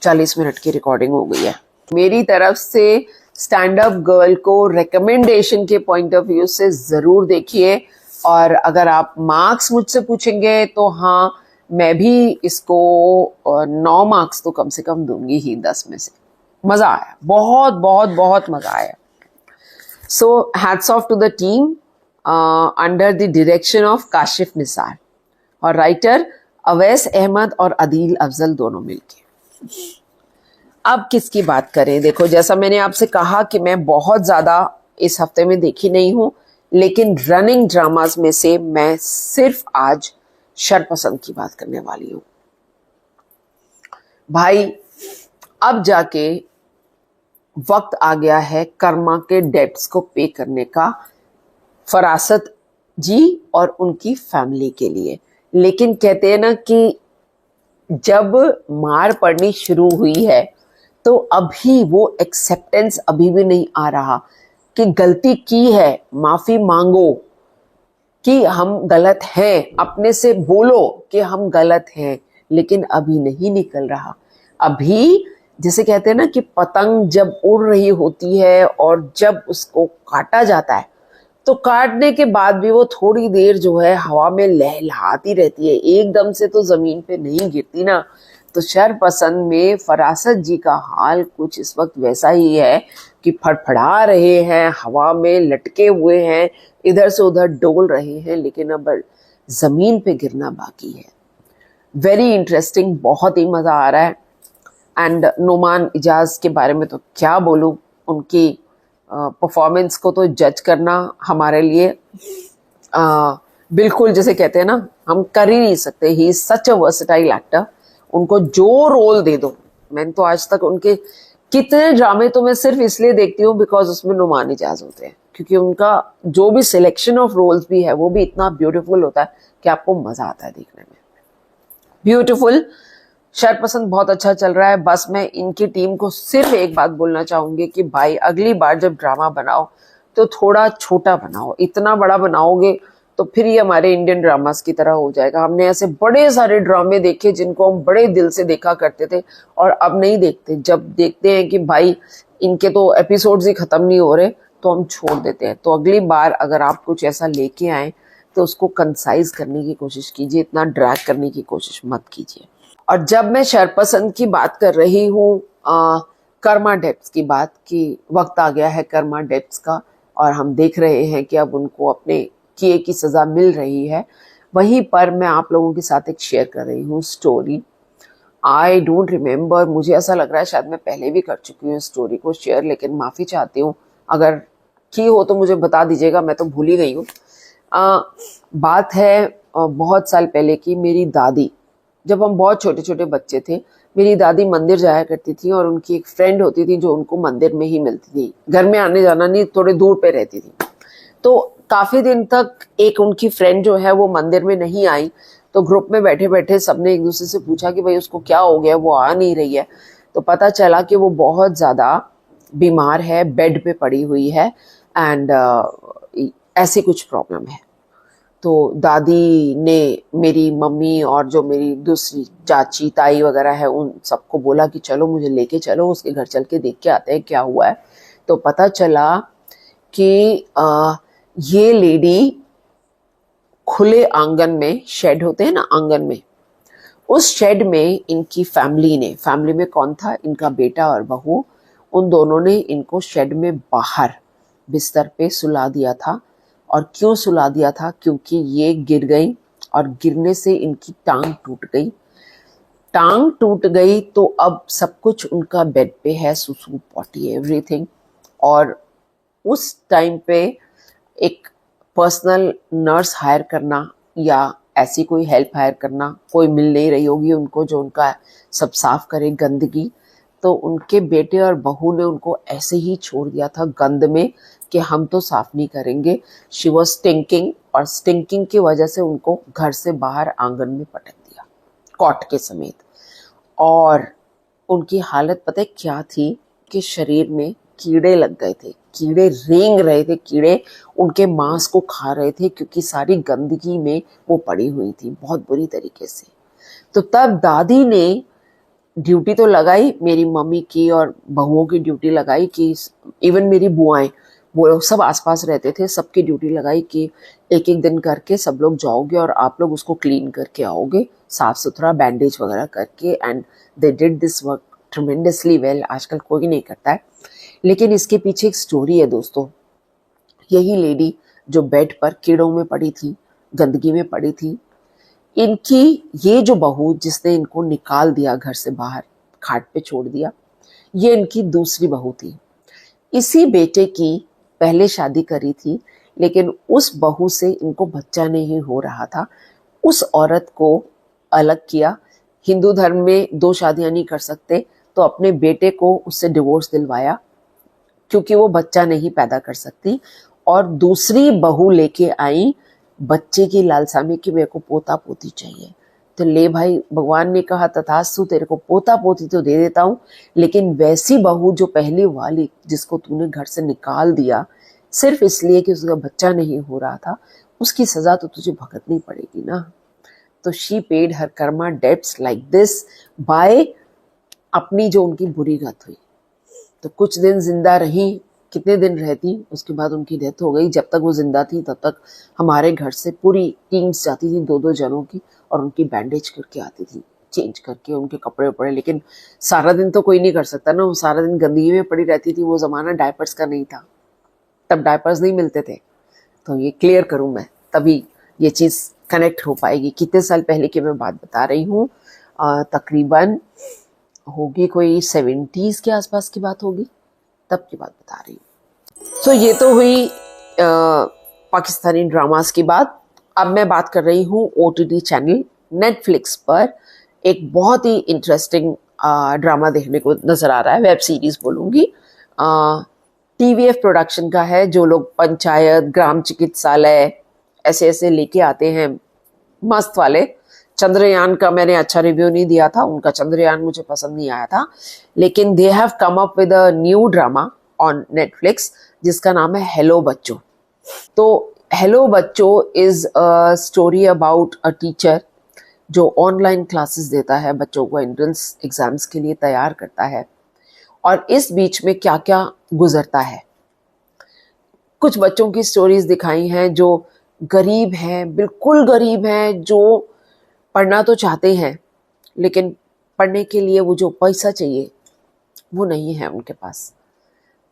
40 मिनट की रिकॉर्डिंग हो गई है। मेरी तरफ से स्टैंड अप गर्ल को रिकमेंडेशन के पॉइंट ऑफ व्यू से जरूर देखिए, और अगर आप मार्क्स मुझसे पूछेंगे तो हाँ, मैं भी इसको 9 मार्क्स तो कम से कम दूंगी ही 10 में से। मजा आया, बहुत बहुत बहुत मजा आया। So hats off to the team under the direction of Kashif Nisar और राइटर अवैस अहमद और अदील अफजल दोनों मिलके। अब किसकी बात करें, देखो जैसा मैंने आपसे कहा कि मैं बहुत ज्यादा इस हफ्ते में देखी नहीं हूं, लेकिन रनिंग ड्रामास में से मैं सिर्फ आज शरपसंद की बात करने वाली हूं। भाई अब जाके वक्त आ गया है कर्मा के डेब्ट्स को पे करने का, फरासत जी और उनकी फैमिली के लिए। लेकिन कहते हैं ना कि जब मार पड़नी शुरू हुई है तो अभी वो एक्सेप्टेंस अभी भी नहीं आ रहा कि गलती की है, माफी मांगो कि हम गलत हैं, अपने से बोलो कि हम गलत हैं, लेकिन अभी नहीं निकल रहा। अभी जिसे कहते हैं ना कि पतंग जब उड़ रही होती है और जब उसको काटा जाता है तो काटने के बाद भी वो थोड़ी देर जो है हवा में लहलहाती रहती है, एकदम से तो जमीन पे नहीं गिरती ना। तो शरपसंद में फरासत जी का हाल कुछ इस वक्त वैसा ही है कि फड़फड़ा रहे हैं, हवा में लटके हुए हैं, इधर से उधर डोल रहे हैं, लेकिन अब जमीन पे गिरना बाकी है। वेरी इंटरेस्टिंग, बहुत ही मजा आ रहा है। एंड नोमान इजाज के बारे में तो क्या बोलूं, उनकी परफॉर्मेंस को तो जज करना हमारे लिए बिल्कुल जैसे कहते हैं ना, हम कर ही नहीं सकते। He is such a versatile actor, उनको जो रोल दे दो। मैंने तो आज तक उनके कितने ड्रामे तो मैं सिर्फ इसलिए देखती हूँ बिकॉज उसमें नुमान इजाज होते हैं, क्योंकि उनका जो भी सिलेक्शन ऑफ रोल्स भी है वो भी इतना ब्यूटीफुल होता है कि आपको मजा आता है देखने में। ब्यूटीफुल शरपसंद बहुत अच्छा चल रहा है। बस मैं इनकी टीम को सिर्फ एक बात बोलना चाहूंगी कि भाई अगली बार जब ड्रामा बनाओ तो थोड़ा छोटा बनाओ, इतना बड़ा बनाओगे तो फिर ये हमारे इंडियन ड्रामास की तरह हो जाएगा। हमने ऐसे बड़े सारे ड्रामे देखे जिनको हम बड़े दिल से देखा करते थे और अब नहीं देखते। जब देखते हैं कि भाई इनके तो एपिसोड्स ही खत्म नहीं हो रहे तो हम छोड़ देते हैं। तो अगली बार अगर आप कुछ ऐसा लेके आए तो उसको कंसाइज करने की कोशिश कीजिए, इतना ड्रैग करने की कोशिश मत कीजिए। और जब मैं शरपसंद की बात कर रही हूँ कर्मा डेप्स की बात, कि वक्त आ गया है कर्मा डेप्स का और हम देख रहे हैं कि अब उनको अपने किए की सजा मिल रही है, वहीं पर मैं आप लोगों के साथ एक शेयर कर रही हूँ स्टोरी। आई डोंट रिमेम्बर, मुझे ऐसा लग रहा है शायद मैं पहले भी कर चुकी हूँ स्टोरी को शेयर, लेकिन माफ़ी चाहती हूँ अगर की हो तो मुझे बता दीजिएगा, मैं तो भूल ही गई हूँ। बात है बहुत साल पहले की। मेरी दादी, जब हम बहुत छोटे छोटे बच्चे थे, मेरी दादी मंदिर जाया करती थी और उनकी एक फ्रेंड होती थी जो उनको मंदिर में ही मिलती थी, घर में आने जाना नहीं, थोड़े दूर पे रहती थी। तो काफ़ी दिन तक एक उनकी फ्रेंड जो है वो मंदिर में नहीं आई, तो ग्रुप में बैठे बैठे सबने एक दूसरे से पूछा कि भाई उसको क्या हो गया, वो आ नहीं रही है। तो पता चला कि वो बहुत ज़्यादा बीमार है, बेड पे पड़ी हुई है एंड ऐसी कुछ प्रॉब्लम है। तो दादी ने मेरी मम्मी और जो मेरी दूसरी चाची ताई वगैरह है उन सबको बोला कि चलो मुझे लेके चलो, उसके घर चल के देख के आते हैं क्या हुआ है। तो पता चला कि ये लेडी खुले आंगन में, शेड होते हैं ना आंगन में, उस शेड में इनकी फैमिली में कौन था, इनका बेटा और बहू, उन दोनों ने इनको शेड में बाहर बिस्तर पे सुला दिया था। और क्यों सुला दिया था? क्योंकि ये गिर गई और गिरने से इनकी टांग टूट गई। तो अब सब कुछ उनका बेड पे है, सुसु पॉटी एवरीथिंग। और उस टाइम पे एक पर्सनल नर्स हायर करना या ऐसी कोई हेल्प हायर करना, कोई मिल नहीं रही होगी उनको जो उनका सब साफ करे गंदगी। तो उनके बेटे और बहू ने उनको ऐसे ही छोड़ दिया था गंद में कि हम तो साफ नहीं करेंगे। शी वॉज स्टिंकिंग, और स्टिंकिंग की वजह से उनको घर से बाहर आंगन में पटक दिया कॉट के समेत। और उनकी हालत पता है क्या थी कि शरीर में कीड़े लग गए थे, कीड़े रेंग रहे थे, कीड़े उनके मांस को खा रहे थे क्योंकि सारी गंदगी में वो पड़ी हुई थी बहुत बुरी तरीके से। तो तब दादी ने ड्यूटी तो लगाई, मेरी मम्मी की और बहुओं की ड्यूटी लगाई कि इवन मेरी बुआएं, वो सब आसपास रहते थे, सबकी ड्यूटी लगाई कि एक एक दिन करके सब लोग जाओगे और आप लोग उसको क्लीन करके आओगे, साफ सुथरा बैंडेज वगैरह करके। And they did this work tremendously well. आजकल कोई नहीं करता है, लेकिन इसके पीछे एक स्टोरी है दोस्तों। यही लेडी जो बेड पर कीड़ों में पड़ी थी, गंदगी में पड़ी थी, इनकी ये जो बहू जिसने इनको निकाल दिया घर से बाहर, खाट पे छोड़ दिया, ये इनकी दूसरी बहू थी। इसी बेटे की पहले शादी करी थी, लेकिन उस बहू से इनको बच्चा नहीं हो रहा था। उस औरत को अलग किया। हिंदू धर्म में 2 शादियां नहीं कर सकते, तो अपने बेटे को उससे डिवोर्स दिलवाया क्योंकि वो बच्चा नहीं पैदा कर सकती। और दूसरी बहू लेके आई बच्चे की लालसा में कि मेरे को पोता पोती चाहिए। तो ले भाई, भगवान ने कहा तथास्तु, तेरे को पोता पोती तो दे देता हूँ, लेकिन वैसी बहू जो पहली वाली जिसको तूने घर से निकाल दिया सिर्फ इसलिए कि उसका बच्चा नहीं हो रहा था, उसकी सजा तो तुझे भुगतनी पड़ेगी ना। तो she paid her Karma debts like this by अपनी जो उनकी बुरी गत हुई। तो कुछ दिन जिंदा रही, कितने दिन रहती, उसके बाद उनकी डेथ हो गई। जब तक वो जिंदा थी तब तक हमारे घर से पूरी टीम्स जाती थी 2-2 जनों की, और उनकी बैंडेज करके आती थी, चेंज करके उनके कपड़े वपड़े। लेकिन सारा दिन तो कोई नहीं कर सकता ना, वो सारा दिन गंदगी में पड़ी रहती थी। वो ज़माना डायपर्स का नहीं था, तब डायपर्स नहीं मिलते थे। तो ये क्लियर करूँ मैं, तभी ये चीज़ कनेक्ट हो पाएगी। कितने साल पहले की मैं बात बता रही हूँ, तकरीबन होगी कोई 70s के आसपास की बात होगी, तब की बात बता रही हूँ। सो ये तो हुई पाकिस्तानी ड्रामास की बात। अब मैं बात कर रही हूँ OTT चैनल नेटफ्लिक्स पर एक बहुत ही इंटरेस्टिंग ड्रामा देखने को नज़र आ रहा है, वेब सीरीज़ बोलूँगी। TVF प्रोडक्शन का है। जो लोग पंचायत, ग्राम चिकित्सालय ऐसे ऐसे लेके आते हैं मस्त वाले चंद्रयान का मैंने अच्छा रिव्यू नहीं दिया था, उनका चंद्रयान मुझे पसंद नहीं आया था, लेकिन they have come up with a new drama on Netflix जिसका नाम है हेलो बच्चों। तो हेलो बच्चों is a story about a teacher जो ऑनलाइन क्लासेस देता है, बच्चों को एंट्रेंस एग्जाम्स के लिए तैयार करता है, और इस बीच में क्या क्या गुजरता है। कुछ बच्चों की स्टोरीज दिखाई हैं जो गरीब हैं, बिल्कुल गरीब हैं, जो पढ़ना तो चाहते हैं लेकिन पढ़ने के लिए वो जो पैसा चाहिए वो नहीं है उनके पास।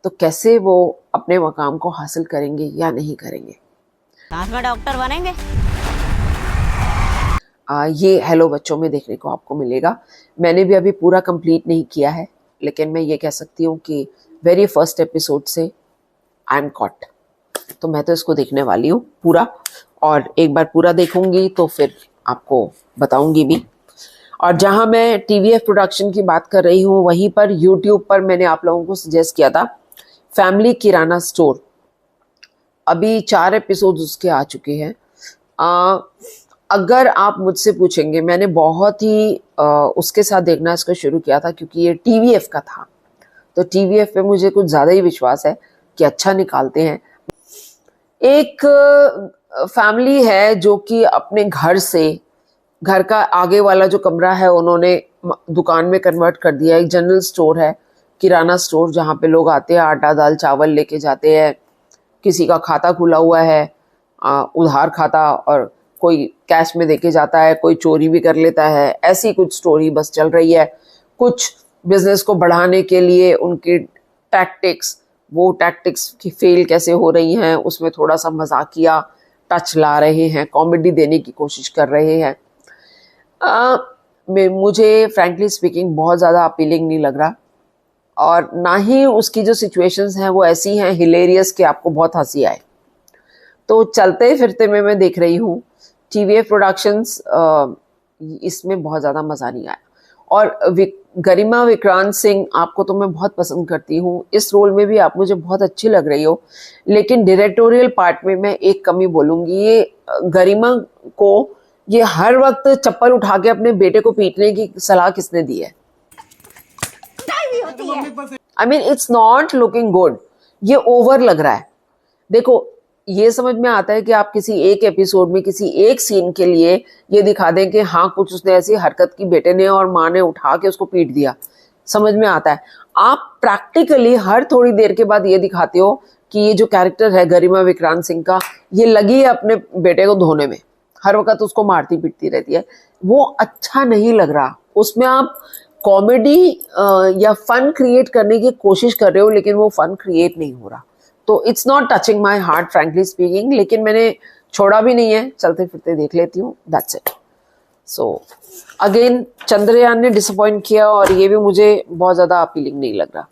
तो कैसे वो अपने मकाम को हासिल करेंगे या नहीं करेंगे। साथ में डॉक्टर बनेंगे। ये हेलो बच्चों में देखने को आपको मिलेगा। मैंने भी अभी पूरा कंप्लीट नहीं किया है, लेकिन मैं ये कह सकती हूँ कि वेरी फर्स्ट एपिसोड से आई एम कॉट। तो मैं तो इसको देखने वाली हूँ पूरा, और एक बार पूरा देखूंगी तो फिर आपको बताऊंगी भी। और जहाँ मैं टीवीएफ प्रोडक्शन की बात कर रही हूँ, वहीं पर यूट्यूब पर मैंने आप लोगों को सजेस्ट किया था फैमिली किराना स्टोर। अभी 4 एपिसोड उसके आ चुके हैं। अगर आप मुझसे पूछेंगे, मैंने बहुत ही उसके साथ देखना इसको शुरू किया था क्योंकि ये टीवीएफ का था, तो टीवीएफ पे मुझे कुछ ज़्यादा ही विश्वास है कि अच्छा निकालते हैं। एक फैमिली है जो कि अपने घर का आगे वाला जो कमरा है उन्होंने दुकान में कन्वर्ट कर दिया। एक जनरल स्टोर है, किराना स्टोर, जहाँ पे लोग आते हैं, आटा दाल चावल लेके जाते हैं। किसी का खाता खुला हुआ है, उधार खाता, और कोई कैश में देके जाता है, कोई चोरी भी कर लेता है। ऐसी कुछ स्टोरी बस चल रही है। कुछ बिजनेस को बढ़ाने के लिए उनकी वो टैक्टिक्स की फेल कैसे हो रही हैं, उसमें थोड़ा सा मजाकिया टच ला रहे हैं, कॉमेडी देने की कोशिश कर रहे हैं। मुझे फ्रैंकली स्पीकिंग बहुत ज़्यादा अपीलिंग नहीं लग रहा, और ना ही उसकी जो सिचुएशंस हैं वो ऐसी हैं हिलेरियस कि आपको बहुत हंसी आए। तो चलते फिरते में मैं देख रही हूँ टीवीएफ प्रोडक्शंस, इसमें बहुत ज़्यादा मज़ा नहीं आया। और गरिमा विक्रांत सिंह, आपको तो मैं बहुत पसंद करती हूँ, इस रोल में भी आप मुझे बहुत अच्छी लग रही हो, लेकिन डायरेक्टोरियल पार्ट में मैं एक कमी बोलूँगी। ये गरिमा को ये हर वक्त चप्पल उठा के अपने बेटे को पीटने की सलाह किसने दी है? I mean it's not looking good, ये ओवर लग रहा है। देखो, ये समझ में आता है कि आप किसी एक एपिसोड में किसी एक सीन के लिए ये दिखा दें कि हाँ कुछ उसने ऐसी हरकत की बेटे ने और माँ ने उठा के उसको पीट दिया, समझ में आता है। आप प्रैक्टिकली हर थोड़ी देर के बाद ये दिखाते हो कि ये जो कैरेक्टर है गरिमा विक्रांत सिंह का, ये लगी है अपने बेटे को धोने में, हर वक्त उसको मारती पीटती रहती है। वो अच्छा नहीं लग रहा। उसमें आप कॉमेडी या फन क्रिएट करने की कोशिश कर रहे हो, लेकिन वो फन क्रिएट नहीं हो रहा। तो it's not touching my heart frankly speaking, लेकिन मैंने छोड़ा भी नहीं है, चलते फिरते देख लेती हूँ, that's it. So again Chandrayaan ने डिसअपॉइंट किया, और ये भी मुझे बहुत ज़्यादा अपीलिंग नहीं लग रहा।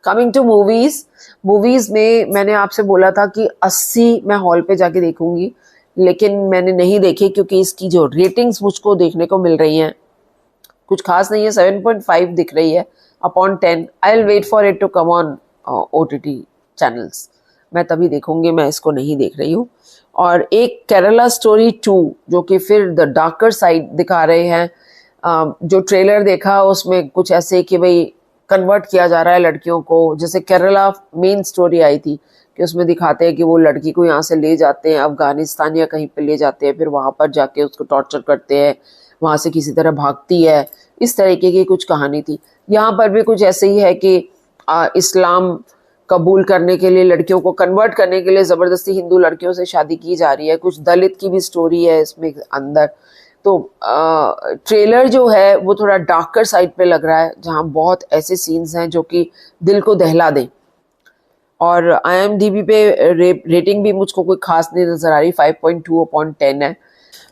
कमिंग टू मूवीज़ में मैंने आपसे बोला था कि 80 मैं हॉल पे जाके देखूंगी, लेकिन मैंने नहीं देखी क्योंकि इसकी जो रेटिंग्स मुझको देखने को मिल रही हैं कुछ खास नहीं है। 7.5 दिख रही है upon 10। I will wait for it to come on OTT channels, मैं तभी देखूंगी, मैं इसको नहीं देख रही हूँ। और एक केरला स्टोरी 2 जो कि फिर द डार्कर साइड दिखा रहे हैं। जो ट्रेलर देखा उसमें कुछ ऐसे कि भाई कन्वर्ट किया जा रहा है लड़कियों को, जैसे केरला मेन स्टोरी आई थी कि उसमें दिखाते हैं कि वो लड़की को यहाँ से ले जाते हैं अफगानिस्तान या कहीं पे ले जाते हैं, फिर वहाँ पर जाके उसको टॉर्चर करते हैं, वहाँ से किसी तरह भागती है। इस तरीके की कुछ कहानी थी। यहाँ पर भी कुछ ऐसे ही है कि इस्लाम कबूल करने के लिए, लड़कियों को कन्वर्ट करने के लिए ज़बरदस्ती हिंदू लड़कियों से शादी की जा रही है। कुछ दलित की भी स्टोरी है इसमें अंदर। तो ट्रेलर जो है वो थोड़ा डार्कर साइड पे लग रहा है, जहाँ बहुत ऐसे सीन्स हैं जो कि दिल को दहला दें। और IMDb पे रेटिंग भी मुझको कोई खास नहीं नज़र आ रही, 5.2 अपॉन 10 है।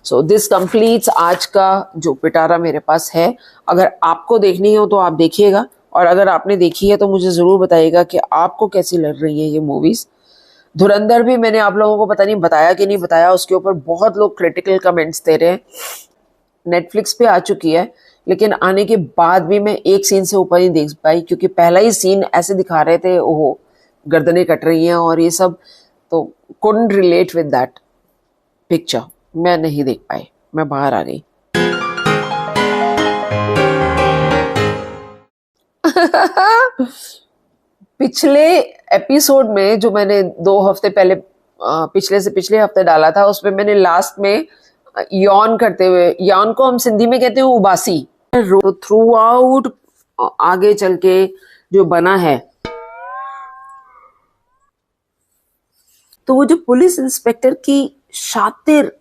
सो दिस कंप्लीट्स आज का जो पिटारा मेरे पास है। अगर आपको देखनी हो तो आप देखिएगा, और अगर आपने देखी है तो मुझे ज़रूर बताइएगा कि आपको कैसी लग रही है ये मूवीज़। धुरंधर भी मैंने आप लोगों को पता नहीं बताया कि नहीं बताया, उसके ऊपर बहुत लोग क्रिटिकल कमेंट्स दे रहे हैं। नेटफ्लिक्स पे आ चुकी है, लेकिन आने के बाद भी मैं एक सीन से ऊपर नहीं देख पाई, क्योंकि पहला ही सीन ऐसे दिखा रहे थे, ओहो गर्दनें कट रही हैं और ये सब, तो couldn't relate with that picture, मैं नहीं देख पाई, मैं बाहर आ गई। पिछले एपिसोड में जो मैंने 2 हफ्ते पहले पिछले से पिछले हफ्ते डाला था, उसमें मैंने लास्ट में यॉन करते हुए, यॉन को हम सिंधी में कहते हैं उबासी, थ्रू आउट आगे चल के जो बना है, तो वो जो पुलिस इंस्पेक्टर की शातिर,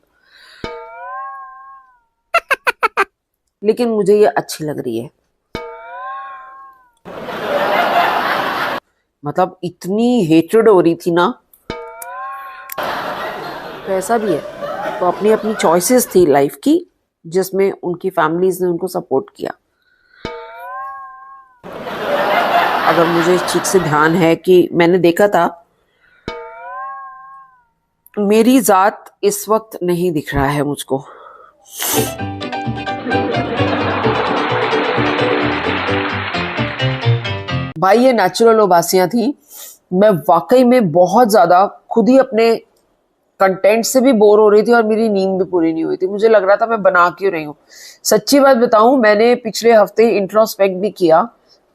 लेकिन मुझे ये अच्छी लग रही है। मतलब इतनी हेट्रेड हो रही थी ना, तो ऐसा भी है, तो अपनी अपनी चॉइसेस थी लाइफ की, जिसमें उनकी फैमिलीज ने उनको सपोर्ट किया। अगर मुझे ठीक से ध्यान है कि मैंने देखा था, मेरी जात इस वक्त नहीं दिख रहा है मुझको। भाई ये नेचुरल उबासियां थी। मैं वाकई में बहुत ज्यादा खुद ही अपने कंटेंट से भी बोर हो रही थी और मेरी नींद भी पूरी नहीं हुई थी। मुझे लग रहा था मैं बना क्यों रही हूँ। सच्ची बात बताऊं, मैंने पिछले हफ्ते इंट्रोस्पेक्ट भी किया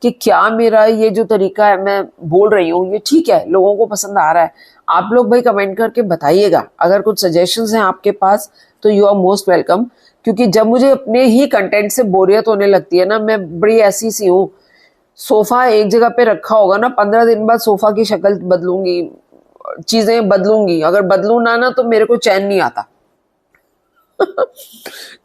कि क्या मेरा ये जो तरीका है मैं बोल रही हूँ ये ठीक है, लोगों को पसंद आ रहा है। आप लोग भाई कमेंट करके बताइएगा, अगर कुछ सजेशंस हैं आपके पास तो यू आर मोस्ट वेलकम। क्योंकि जब मुझे अपने ही कंटेंट से बोरियत होने लगती है ना, मैं बड़ी ऐसी सी हूँ, सोफा एक जगह पे रखा होगा ना, 15 दिन बाद सोफा की शक्ल बदलूंगी, चीजें बदलूंगी, अगर बदलू ना तो मेरे को चैन नहीं आता।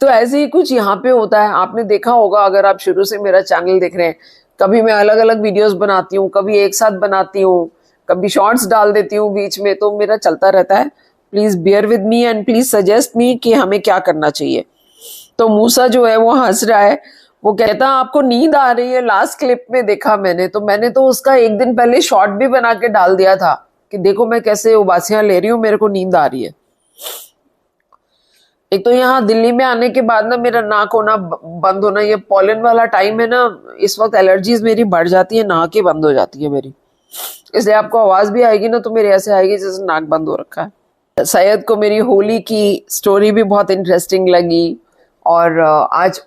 तो ऐसे ही कुछ यहाँ पे होता है। आपने देखा होगा, अगर आप शुरू से मेरा चैनल देख रहे हैं, कभी मैं अलग अलग वीडियोस बनाती हूँ, कभी एक साथ बनाती हूँ, कभी शॉर्ट्स डाल देती हूँ बीच में, तो मेरा चलता रहता है। Please bear with me and please suggest me कि हमें क्या करना चाहिए। तो मूसा जो है वो हंस रहा है, वो कहता आपको नींद आ रही है। लास्ट क्लिप में देखा मैंने तो उसका एक दिन पहले शॉर्ट भी बना के डाल दिया था कि देखो मैं कैसे उबासियां ले रही हूँ, मेरे को नींद आ रही है। एक तो यहाँ दिल्ली में आने के बाद ना मेरा नाक होना बंद होना, ये पॉलन वाला टाइम है ना, इस वक्त एलर्जीज मेरी बढ़ जाती है, नाक ही बंद हो जाती है मेरी। इसलिए आपको आवाज भी आएगी ना तो मेरी ऐसे आएगी जैसे नाक बंद हो रखा है। सैयद को मेरी होली की स्टोरी भी बहुत इंटरेस्टिंग लगी, और आज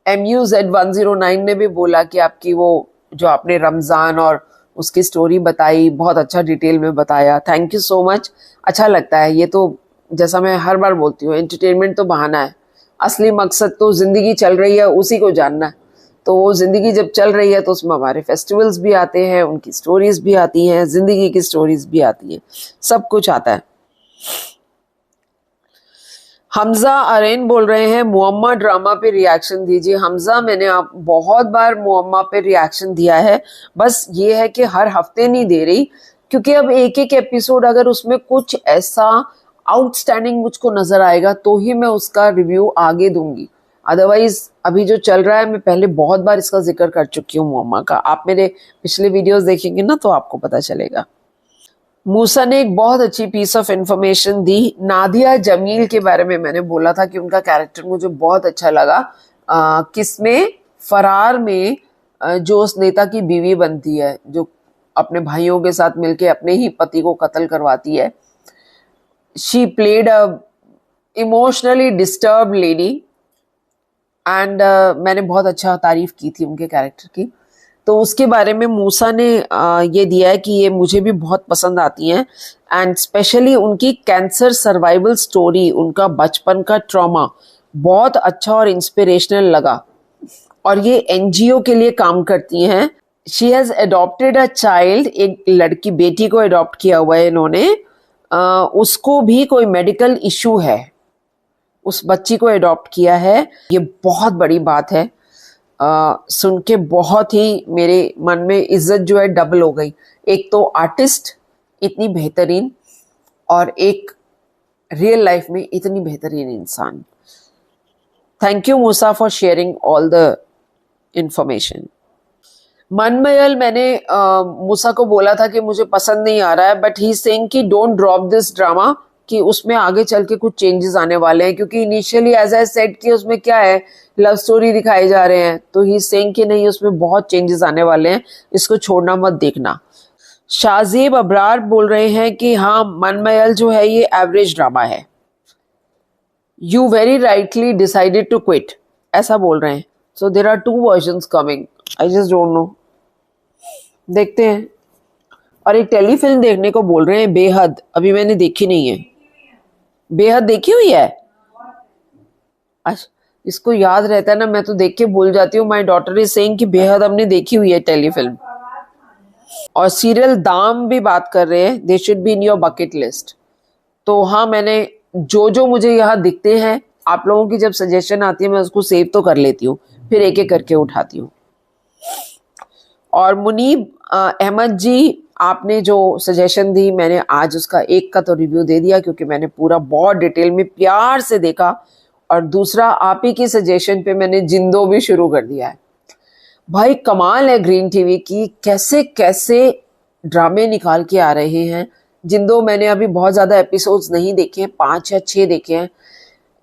MUZ109 ने भी बोला कि आपकी वो जो आपने रमजान और उसकी स्टोरी बताई, बहुत अच्छा डिटेल में बताया। Thank you so much. अच्छा लगता है। ये तो जैसा मैं हर बार बोलती हूँ, एंटरटेनमेंट तो बहाना है, असली मकसद तो जिंदगी चल रही है उसी को जानना है। तो वो जिंदगी जब चल रही है तो उसमें हमारे फेस्टिवल्स भी आते हैं, उनकी स्टोरीज भी आती हैं, जिंदगी की स्टोरीज भी आती हैं, सब कुछ आता है। हमजा अरेन बोल रहे हैं मुअम्मा ड्रामा पे रिएक्शन दीजिए। हमजा, मैंने आप बहुत बार मुअम्मा पे रिएक्शन दिया है, बस ये है कि हर हफ्ते नहीं दे रही, क्योंकि अब एक एक एपिसोड अगर उसमें कुछ ऐसा आउटस्टैंडिंग मुझको नजर आएगा तो ही मैं उसका रिव्यू आगे दूंगी। अदरवाइज अभी जो चल रहा है, मैं पहले बहुत बार इसका जिक्र कर चुकी हूँ मुअम्मा का। आप मेरे पिछले वीडियोस देखेंगे ना तो आपको पता चलेगा। मूसा ने एक बहुत अच्छी पीस ऑफ इंफॉर्मेशन दी। नादिया जमील के बारे में मैंने बोला था कि उनका कैरेक्टर मुझे बहुत अच्छा लगा। किसमें, फरार में, जो उस नेता की बीवी बनती है, जो अपने भाइयों के साथ मिलके अपने ही पति को कत्ल करवाती है। She played a emotionally disturb lady and मैंने बहुत अच्छा तारीफ की थी उनके कैरेक्टर की। तो उसके बारे में मूसा ने ये दिया है कि ये मुझे भी बहुत पसंद आती हैं, एंड स्पेशली उनकी कैंसर सर्वाइवल स्टोरी, उनका बचपन का ट्रॉमा बहुत अच्छा और इंस्पिरेशनल लगा। और ये NGO के लिए काम करती हैं। She has adopted a child, एक लड़की बेटी को अडॉप्ट किया हुआ है इन्होंने। उसको भी कोई मेडिकल इशू है, उस बच्ची को अडॉप्ट किया है। ये बहुत बड़ी बात है। सुन के बहुत ही मेरे मन में इज्जत जो है डबल हो गई। एक तो आर्टिस्ट इतनी बेहतरीन, और एक रियल लाइफ में इतनी बेहतरीन इंसान। Thank you Musa for sharing all the information. मनमयल, मैंने मूसा को बोला था कि मुझे पसंद नहीं आ रहा है, बट ही सेइंग कि डोंट ड्रॉप दिस ड्रामा, कि उसमें आगे चल के कुछ चेंजेस आने वाले हैं। क्योंकि इनिशियली एज आई सेड कि उसमें क्या है, लव स्टोरी दिखाए जा रहे हैं, तो ही सेइंग कि नहीं, उसमें बहुत चेंजेस आने वाले हैं, इसको छोड़ना मत देखना। शाहजेब अबरार बोल रहे हैं कि हाँ, मनमयल जो है ये एवरेज ड्रामा है। You very rightly decided to quit, ऐसा बोल रहे हैं। So there are 2 versions coming, I just don't know देखते हैं। और एक टेलीफिल्म देखने को बोल रहे हैं, बेहद, अभी मैंने देखी नहीं है। बेहद देखी हुई है? अच्छा, इसको याद रहता है ना, मैं तो देख के भूल जाती हूँ। माय डॉटर इज सेइंग कि बेहद हमने देखी हुई है टेलीफिल्म। और सीरियल दाम भी बात कर रहे हैं, they should be in your bucket list. तो हाँ, मैंने जो जो मुझे यहाँ दिखते हैं, आप लोगों की जब सजेशन आती है मैं उसको सेव तो कर लेती हूँ, फिर एक एक करके उठाती हूँ। और मुनीब अहमद जी, आपने जो सजेशन दी, मैंने आज उसका एक का तो रिव्यू दे दिया, क्योंकि मैंने पूरा बहुत डिटेल में प्यार से देखा। और दूसरा, आप ही की सजेशन पे मैंने जिंदो भी शुरू कर दिया है। भाई कमाल है ग्रीन टीवी की, कैसे कैसे ड्रामे निकाल के आ रहे हैं। जिंदो मैंने अभी बहुत ज़्यादा एपिसोड्स नहीं देखे हैं, 5 या 6 देखे हैं।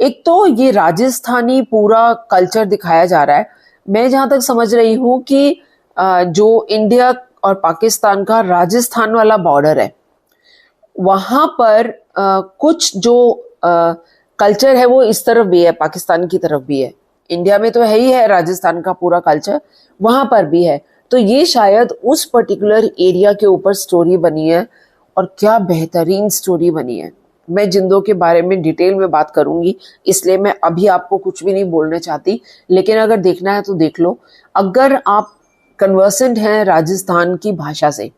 एक तो ये राजस्थानी पूरा कल्चर दिखाया जा रहा है। मैं जहाँ तक समझ रही हूँ कि जो इंडिया और पाकिस्तान का राजस्थान वाला बॉर्डर है, वहाँ पर कुछ जो कल्चर है वो इस तरफ भी है, पाकिस्तान की तरफ भी है। इंडिया में तो है ही है राजस्थान का पूरा कल्चर, वहाँ पर भी है। तो ये शायद उस पर्टिकुलर एरिया के ऊपर स्टोरी बनी है, और क्या बेहतरीन स्टोरी बनी है। मैं जिंदो के बारे में डिटेल में बात करूंगी, इसलिए मैं अभी आपको कुछ भी नहीं बोलना चाहती, लेकिन अगर देखना है तो देख लो। अगर आप कन्वर्सेंट हैं राजस्थान की भाषा से,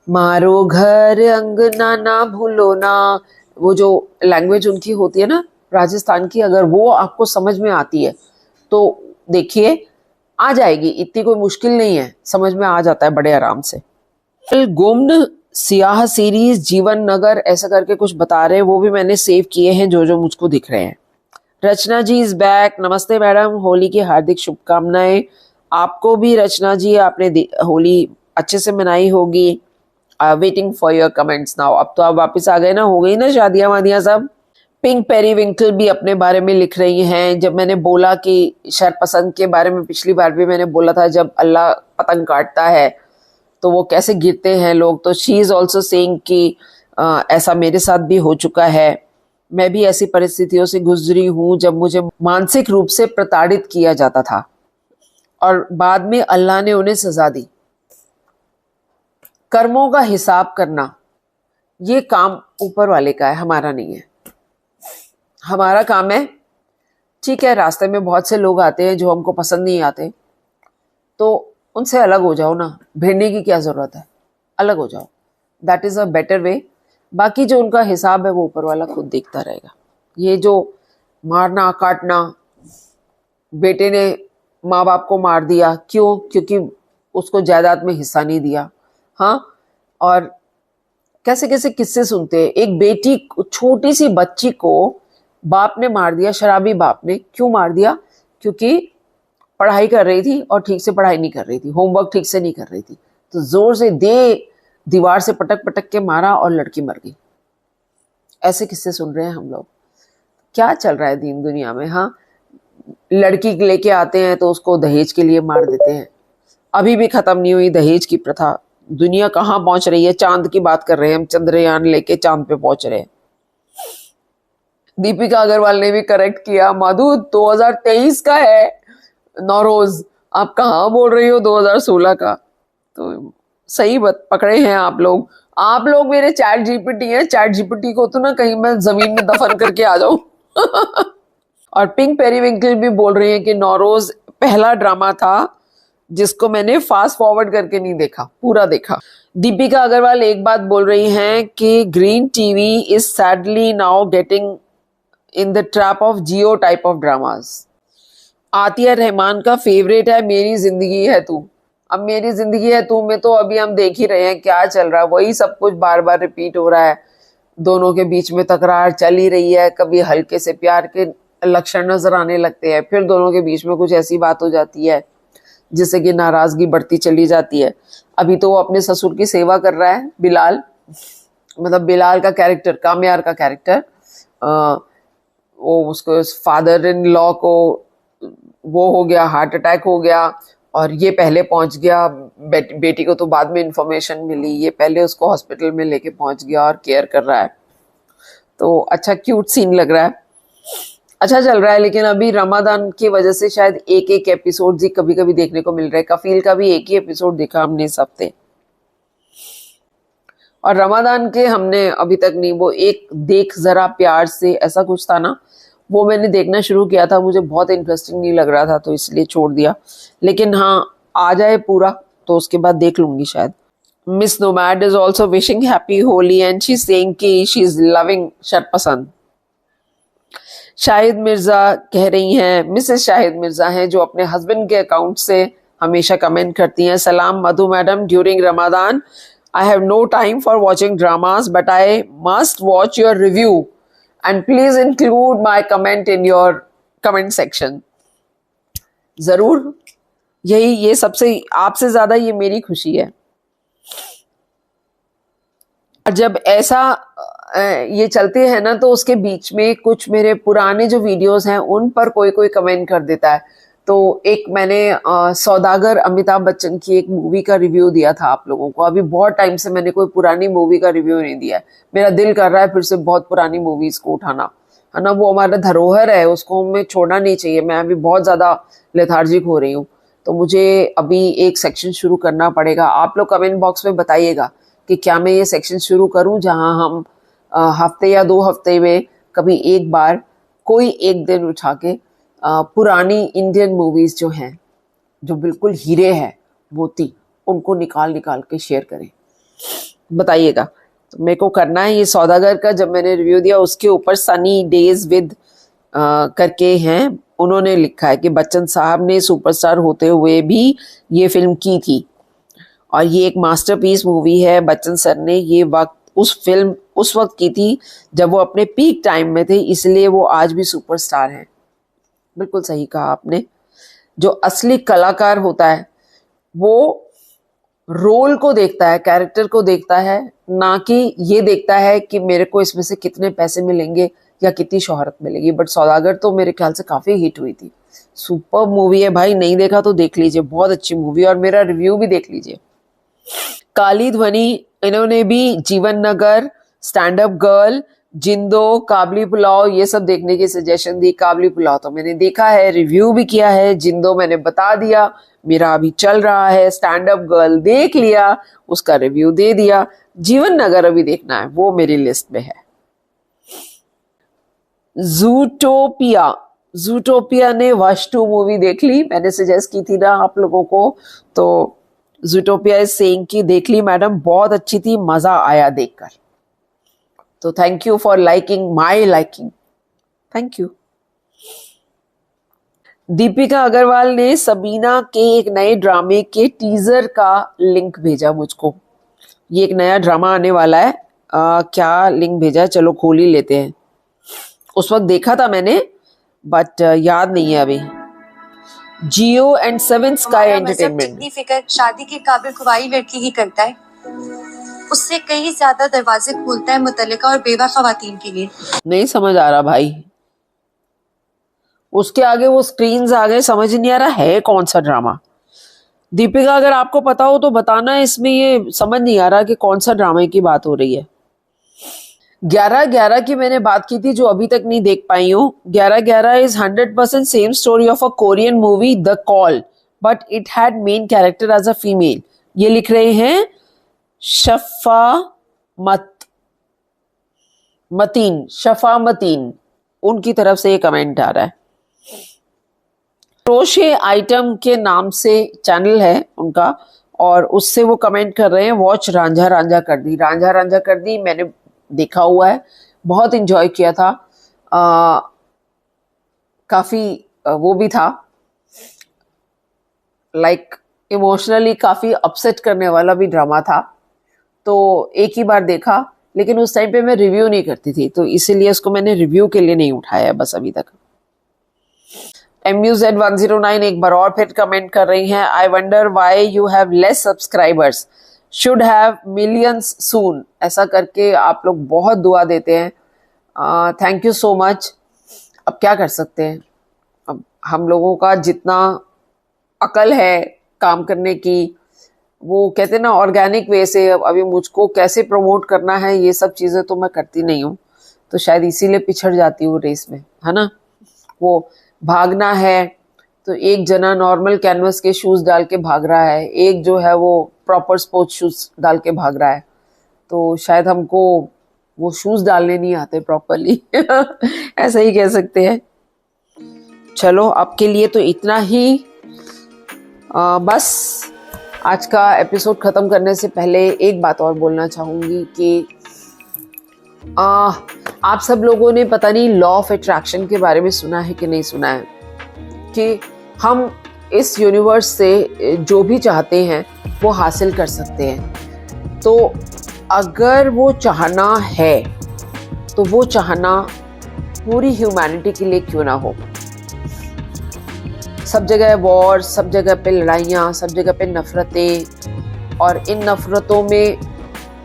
मारो घर अंगना ना भूलो ना, वो जो लैंग्वेज उनकी होती है ना राजस्थान की, अगर वो आपको समझ में आती है तो देखिए, आ जाएगी। इतनी कोई मुश्किल नहीं है, समझ में आ जाता है बड़े आराम से। गुम्न सियाह सीरीज, जीवन नगर, ऐसा करके कुछ बता रहे हैं, वो भी मैंने सेव किए हैं जो जो मुझको दिख रहे हैं। रचना जी इज बैक, नमस्ते मैडम, होली की हार्दिक शुभकामनाएं। आपको भी रचना जी, आपने होली अच्छे से मनाई होगी। Waiting for your comments now. अब तो आप वापस आ गए ना, हो गई ना शादियां वादियां सब। पिंक पेरीविंकल भी अपने बारे में लिख रही हैं। जब मैंने बोला कि शरपसंद के बारे में, पिछली बार भी मैंने बोला था, जब अल्लाह पतंग काटता है तो वो कैसे गिरते हैं लोग, तो शी इज ऑल्सो सेइंग कि ऐसा मेरे साथ भी हो चुका है। मैं भी ऐसी परिस्थितियों से गुजरी हूँ जब मुझे मानसिक रूप से प्रताड़ित किया जाता था, और बाद में अल्लाह ने उन्हें सजा दी। कर्मों का हिसाब करना ये काम ऊपर वाले का है, हमारा नहीं है। हमारा काम है, ठीक है, रास्ते में बहुत से लोग आते हैं जो हमको पसंद नहीं आते, तो उनसे अलग हो जाओ ना, भिड़ने की क्या जरूरत है, अलग हो जाओ, that is a better way. बाकी जो उनका हिसाब है वो ऊपर वाला खुद देखता रहेगा। ये जो मारना काटना, बेटे ने माँ बाप को मार दिया, क्यों? क्योंकि उसको जायदाद में हिस्सा नहीं दिया। हाँ, और कैसे कैसे किस्से सुनते हैं। एक बेटी, छोटी सी बच्ची को बाप ने मार दिया, शराबी बाप ने। क्यों मार दिया? क्योंकि पढ़ाई कर रही थी और ठीक से पढ़ाई नहीं कर रही थी, होमवर्क ठीक से नहीं कर रही थी, तो जोर से दीवार से पटक पटक के मारा और लड़की मर गई। ऐसे किस्से सुन रहे हैं हम लोग। क्या चल रहा है दीन दुनिया में? हाँ, लड़की लेके आते हैं तो उसको दहेज के लिए मार देते हैं। अभी भी खत्म नहीं हुई दहेज की प्रथा। दुनिया कहाँ पहुंच रही है? चांद की बात कर रहे हैं हम, चंद्रयान लेके चांद पे पहुंच रहे हैं। दीपिका अग्रवाल ने भी करेक्ट किया, माधु 2023 का है नौरोज, आप कहाँ बोल रही हो 2016 का। तो सही बात पकड़े हैं आप लोग। आप लोग मेरे चैट जीपीटी हैं, चैट जीपीटी को तो ना कहीं मैं जमीन में दफन करके आ जाऊं। और पिंक पेरीविंकल भी बोल रही है कि नौरोज पहला ड्रामा था जिसको मैंने फास्ट फॉरवर्ड करके नहीं देखा, पूरा देखा। दीपिका अग्रवाल एक बात बोल रही हैं कि Green TV is sadly now getting in the trap of Geo type of dramas. Atiya Rahman का फेवरेट है मेरी जिंदगी है तू। अब मेरी जिंदगी है तू में तो अभी हम देख ही रहे हैं क्या चल रहा है, वही सब कुछ बार बार रिपीट हो रहा है। दोनों के बीच में तकरार चल ही रही है, कभी हल्के से प्यार के लक्षण नजर आने लगते हैं, फिर दोनों के बीच में कुछ ऐसी बात हो जाती है जिससे कि नाराजगी बढ़ती चली जाती है। अभी तो वो अपने ससुर की सेवा कर रहा है, बिलाल, मतलब बिलाल का कैरेक्टर, कामयार का कैरेक्टर, वो उसको फादर इन लॉ को वो हो गया, हार्ट अटैक हो गया, और ये पहले पहुंच गया। बेटी को तो बाद में इंफॉर्मेशन मिली, ये पहले उसको हॉस्पिटल में लेके पहुंच गया और केयर कर रहा है। तो अच्छा क्यूट सीन लग रहा है। अच्छा चल रहा है, लेकिन अभी रमादान की वजह से शायद एक एक एपिसोड ही कभी कभी देखने को मिल रहा है। कफील का भी एक ही एपिसोड देखा हमने इस हफ्ते, और रमादान के हमने अभी तक नहीं, वो एक देख जरा प्यार से ऐसा कुछ था ना, वो मैंने देखना शुरू किया था, मुझे बहुत इंटरेस्टिंग नहीं लग रहा था तो इसलिए छोड़ दिया। लेकिन हाँ, आ जाए पूरा तो उसके बाद देख लूंगी शायद। Miss Nomad is also wishing happy Holi and she is saying कि she is loving Sharpasand. Shahid Mirza कह रही हैं, मिसेस शाहिद मिर्जा हैं जो अपने हस्बैंड के अकाउंट से हमेशा कमेंट करती हैं, सलाम Madhu madam, during Ramadan I have no time for watching dramas, but I must watch your review and please include my comment in your comment section. जरूर, ये सबसे, आपसे ज्यादा ये मेरी खुशी है। और जब ऐसा ये चलते हैं ना, तो उसके बीच में कुछ मेरे पुराने जो वीडियोस हैं उन पर कोई कमेंट कर देता है। तो एक मैंने सौदागर अमिताभ बच्चन की एक मूवी का रिव्यू दिया था आप लोगों को। अभी बहुत टाइम से मैंने कोई पुरानी मूवी का रिव्यू नहीं दिया है। मेरा दिल कर रहा है फिर से बहुत पुरानी मूवीज को उठाना, है ना। वो हमारा धरोहर है, उसको हमें छोड़ना नहीं चाहिए। मैं अभी बहुत ज्यादा लेथार्जिक हो रही हूँ, तो मुझे अभी एक सेक्शन शुरू करना पड़ेगा। आप लोग कमेंट बॉक्स में बताइएगा कि क्या मैं ये सेक्शन शुरू करूँ जहाँ हम हफ्ते या 2 हफ्ते में कभी एक बार कोई एक दिन उठा के पुरानी इंडियन मूवीज जो हैं, जो बिल्कुल हीरे हैं मोती, उनको निकाल के शेयर करें। बताइएगा। तो मेरे को करना है ये सौदागर का। जब मैंने रिव्यू दिया उसके ऊपर सनी डेज विद करके हैं, उन्होंने लिखा है कि बच्चन साहब ने सुपरस्टार होते हुए भी ये फिल्म की थी और ये एक मास्टरपीस मूवी है। बच्चन सर ने ये फिल्म उस वक्त की थी जब वो अपने पीक टाइम में थे, इसलिए वो आज भी सुपरस्टार हैं। बिल्कुल सही कहा आपने। जो असली कलाकार होता है वो रोल को देखता है, कैरेक्टर को देखता है, ना कि ये देखता है कि मेरे को इसमें से कितने पैसे मिलेंगे या कितनी शोहरत मिलेगी। बट सौदागर तो मेरे ख्याल से काफी हिट हुई थी। सुपर मूवी है भाई, नहीं देखा तो देख लीजिए, बहुत अच्छी मूवी, और मेरा रिव्यू भी देख लीजिए। काली ध्वनि, इन्होंने भी जीवन नगर, स्टैंड अप गर्ल, जिंदो, काबली पुलाव, ये सब देखने की सजेशन दी। काबली पुलाव तो मैंने देखा है, रिव्यू भी किया है। जिंदो मैंने बता दिया, मेरा अभी चल रहा है। स्टैंड अप गर्ल देख लिया, उसका रिव्यू दे दिया। जीवन नगर अभी देखना है, वो मेरी लिस्ट में है। जूटोपिया ने वश 2 मूवी देख ली, मैंने सजेस्ट की थी ना आप लोगों को। तो जूटोपिया इज सेइंग कि देख ली मैडम, बहुत अच्छी थी, मजा आया देखकर। तो thank you for liking my liking, thank you. Deepika Agarwal ने सबीना के एक नए ड्रामे के टीजर का लिंक भेजा मुझको। ये एक नया ड्रामा आने वाला है, क्या लिंक भेजा, चलो खोल ही लेते हैं। उस वक्त देखा था मैंने, बट याद नहीं है अभी। जियो एंड 7 स्काई एंटरटेनमेंट। फिक्र शादी के काबिल को वही लड़की ही करता है, उससे कई ज्यादा दरवाजे खोलता है मुतल्लिका और बेवा खवातीन के लिए। नहीं समझ आ रहा भाई, उसके आगे वो स्क्रीन्स आ गए, समझ नहीं आ रहा है कौन सा ड्रामा। दीपिका अगर आपको पता हो तो बताना, इसमें ये समझ नहीं आ रहा कि कौन सा ड्रामा की बात हो रही है। 11-11 की मैंने बात की थी, जो अभी तक नहीं देख पाई हूँ। 11-11 is 100% same story of a Korean movie the call, but it had main character as a female. ये लिख रहे हैं शफा मतीन, उनकी तरफ से ये कमेंट आ रहा है। क्रोशे आइटम के नाम से चैनल है उनका, और उससे वो कमेंट कर रहे हैं वॉच रांझा रांझा कर दी। मैंने देखा हुआ है, बहुत एंजॉय किया था। काफी वो भी था, लाइक इमोशनली काफी अपसेट करने वाला भी ड्रामा था। तो एक ही बार देखा, लेकिन उस टाइम पे मैं रिव्यू नहीं करती थी, तो इसीलिए उसको मैंने रिव्यू के लिए नहीं उठाया है बस अभी तक। MUZ109 एक बार और फिर कमेंट कर रही हैं, I wonder why you have less subscribers, should have millions soon. ऐसा करके आप लोग बहुत दुआ देते हैं, थैंक यू सो मच। अब क्या कर सकते हैं, अब हम लोगों का जितना अकल है काम करने की, वो कहते हैं ना ऑर्गेनिक वे से, अभी मुझको कैसे प्रमोट करना है ये सब चीजें तो मैं करती नहीं हूँ, तो शायद इसीलिए पिछड़ जाती हूँ रेस में, है ना। वो भागना है तो एक जना नॉर्मल कैनवस के शूज़ डाल के भाग रहा है, एक जो है वो प्रॉपर स्पोर्ट्स शूज़ डाल के भाग रहा है। तो शायद हमको वो शूज़ डालने नहीं आते प्रॉपरली ऐसा ही कह सकते हैं। चलो आपके लिए तो इतना ही। बस आज का एपिसोड ख़त्म करने से पहले एक बात और बोलना चाहूँगी कि आप सब लोगों ने पता नहीं लॉ ऑफ अट्रैक्शन के बारे में सुना है कि नहीं सुना है, कि हम इस यूनिवर्स से जो भी चाहते हैं वो हासिल कर सकते हैं। तो अगर वो चाहना है तो वो चाहना पूरी ह्यूमैनिटी के लिए क्यों ना हो। सब जगह वॉर, सब जगह पे लड़ाइयाँ, सब जगह पे नफ़रतें, और इन नफ़रतों में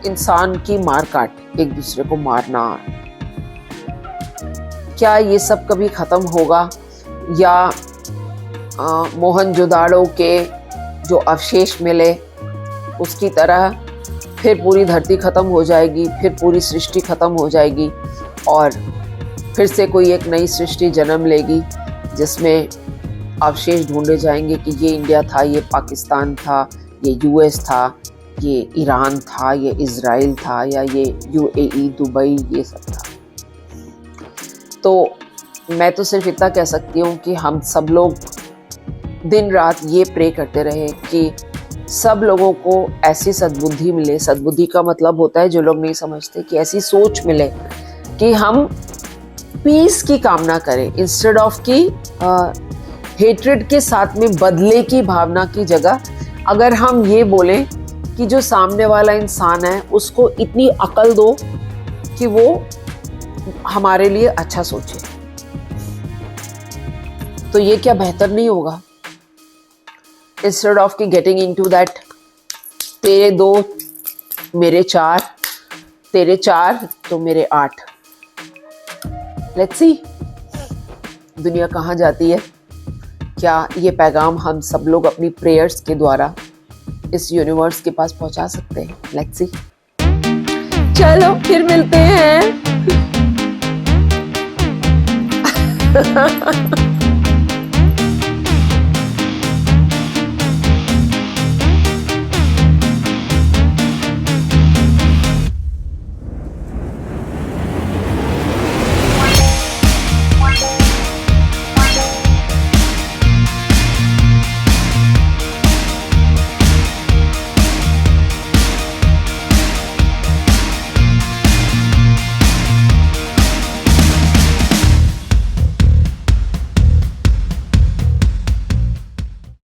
इंसान की मार काट, एक दूसरे को मारना, क्या ये सब कभी ख़त्म होगा या मोहनजोदाड़ो के जो अवशेष मिले उसकी तरह फिर पूरी धरती ख़त्म हो जाएगी, फिर पूरी सृष्टि ख़त्म हो जाएगी और फिर से कोई एक नई सृष्टि जन्म लेगी जिसमें अवशेष ढूंढे जाएंगे कि ये इंडिया था, ये पाकिस्तान था, ये यूएस था, ये ईरान था, ये इज़राइल था, या ये यूएई, दुबई, ये सब था। तो मैं तो सिर्फ इतना कह सकती हूँ कि हम सब लोग दिन रात ये प्रे करते रहे कि सब लोगों को ऐसी सद्बुद्धि मिले। सद्बुद्धि का मतलब होता है, जो लोग नहीं समझते, कि ऐसी सोच मिले कि हम पीस की कामना करें इंस्टेड ऑफ की हेट्रेड के साथ में बदले की भावना की जगह अगर हम ये बोलें कि जो सामने वाला इंसान है उसको इतनी अकल दो कि वो हमारे लिए अच्छा सोचे, तो ये क्या बेहतर नहीं होगा? इंस्टेड ऑफ की गेटिंग इनटू दैट तेरे 2 मेरे 4, तेरे 4 तो मेरे 8। लेट्स सी दुनिया कहाँ जाती है। क्या ये पैगाम हम सब लोग अपनी प्रेयर्स के द्वारा इस यूनिवर्स के पास पहुंचा सकते हैं? Let's see. चलो फिर मिलते हैं।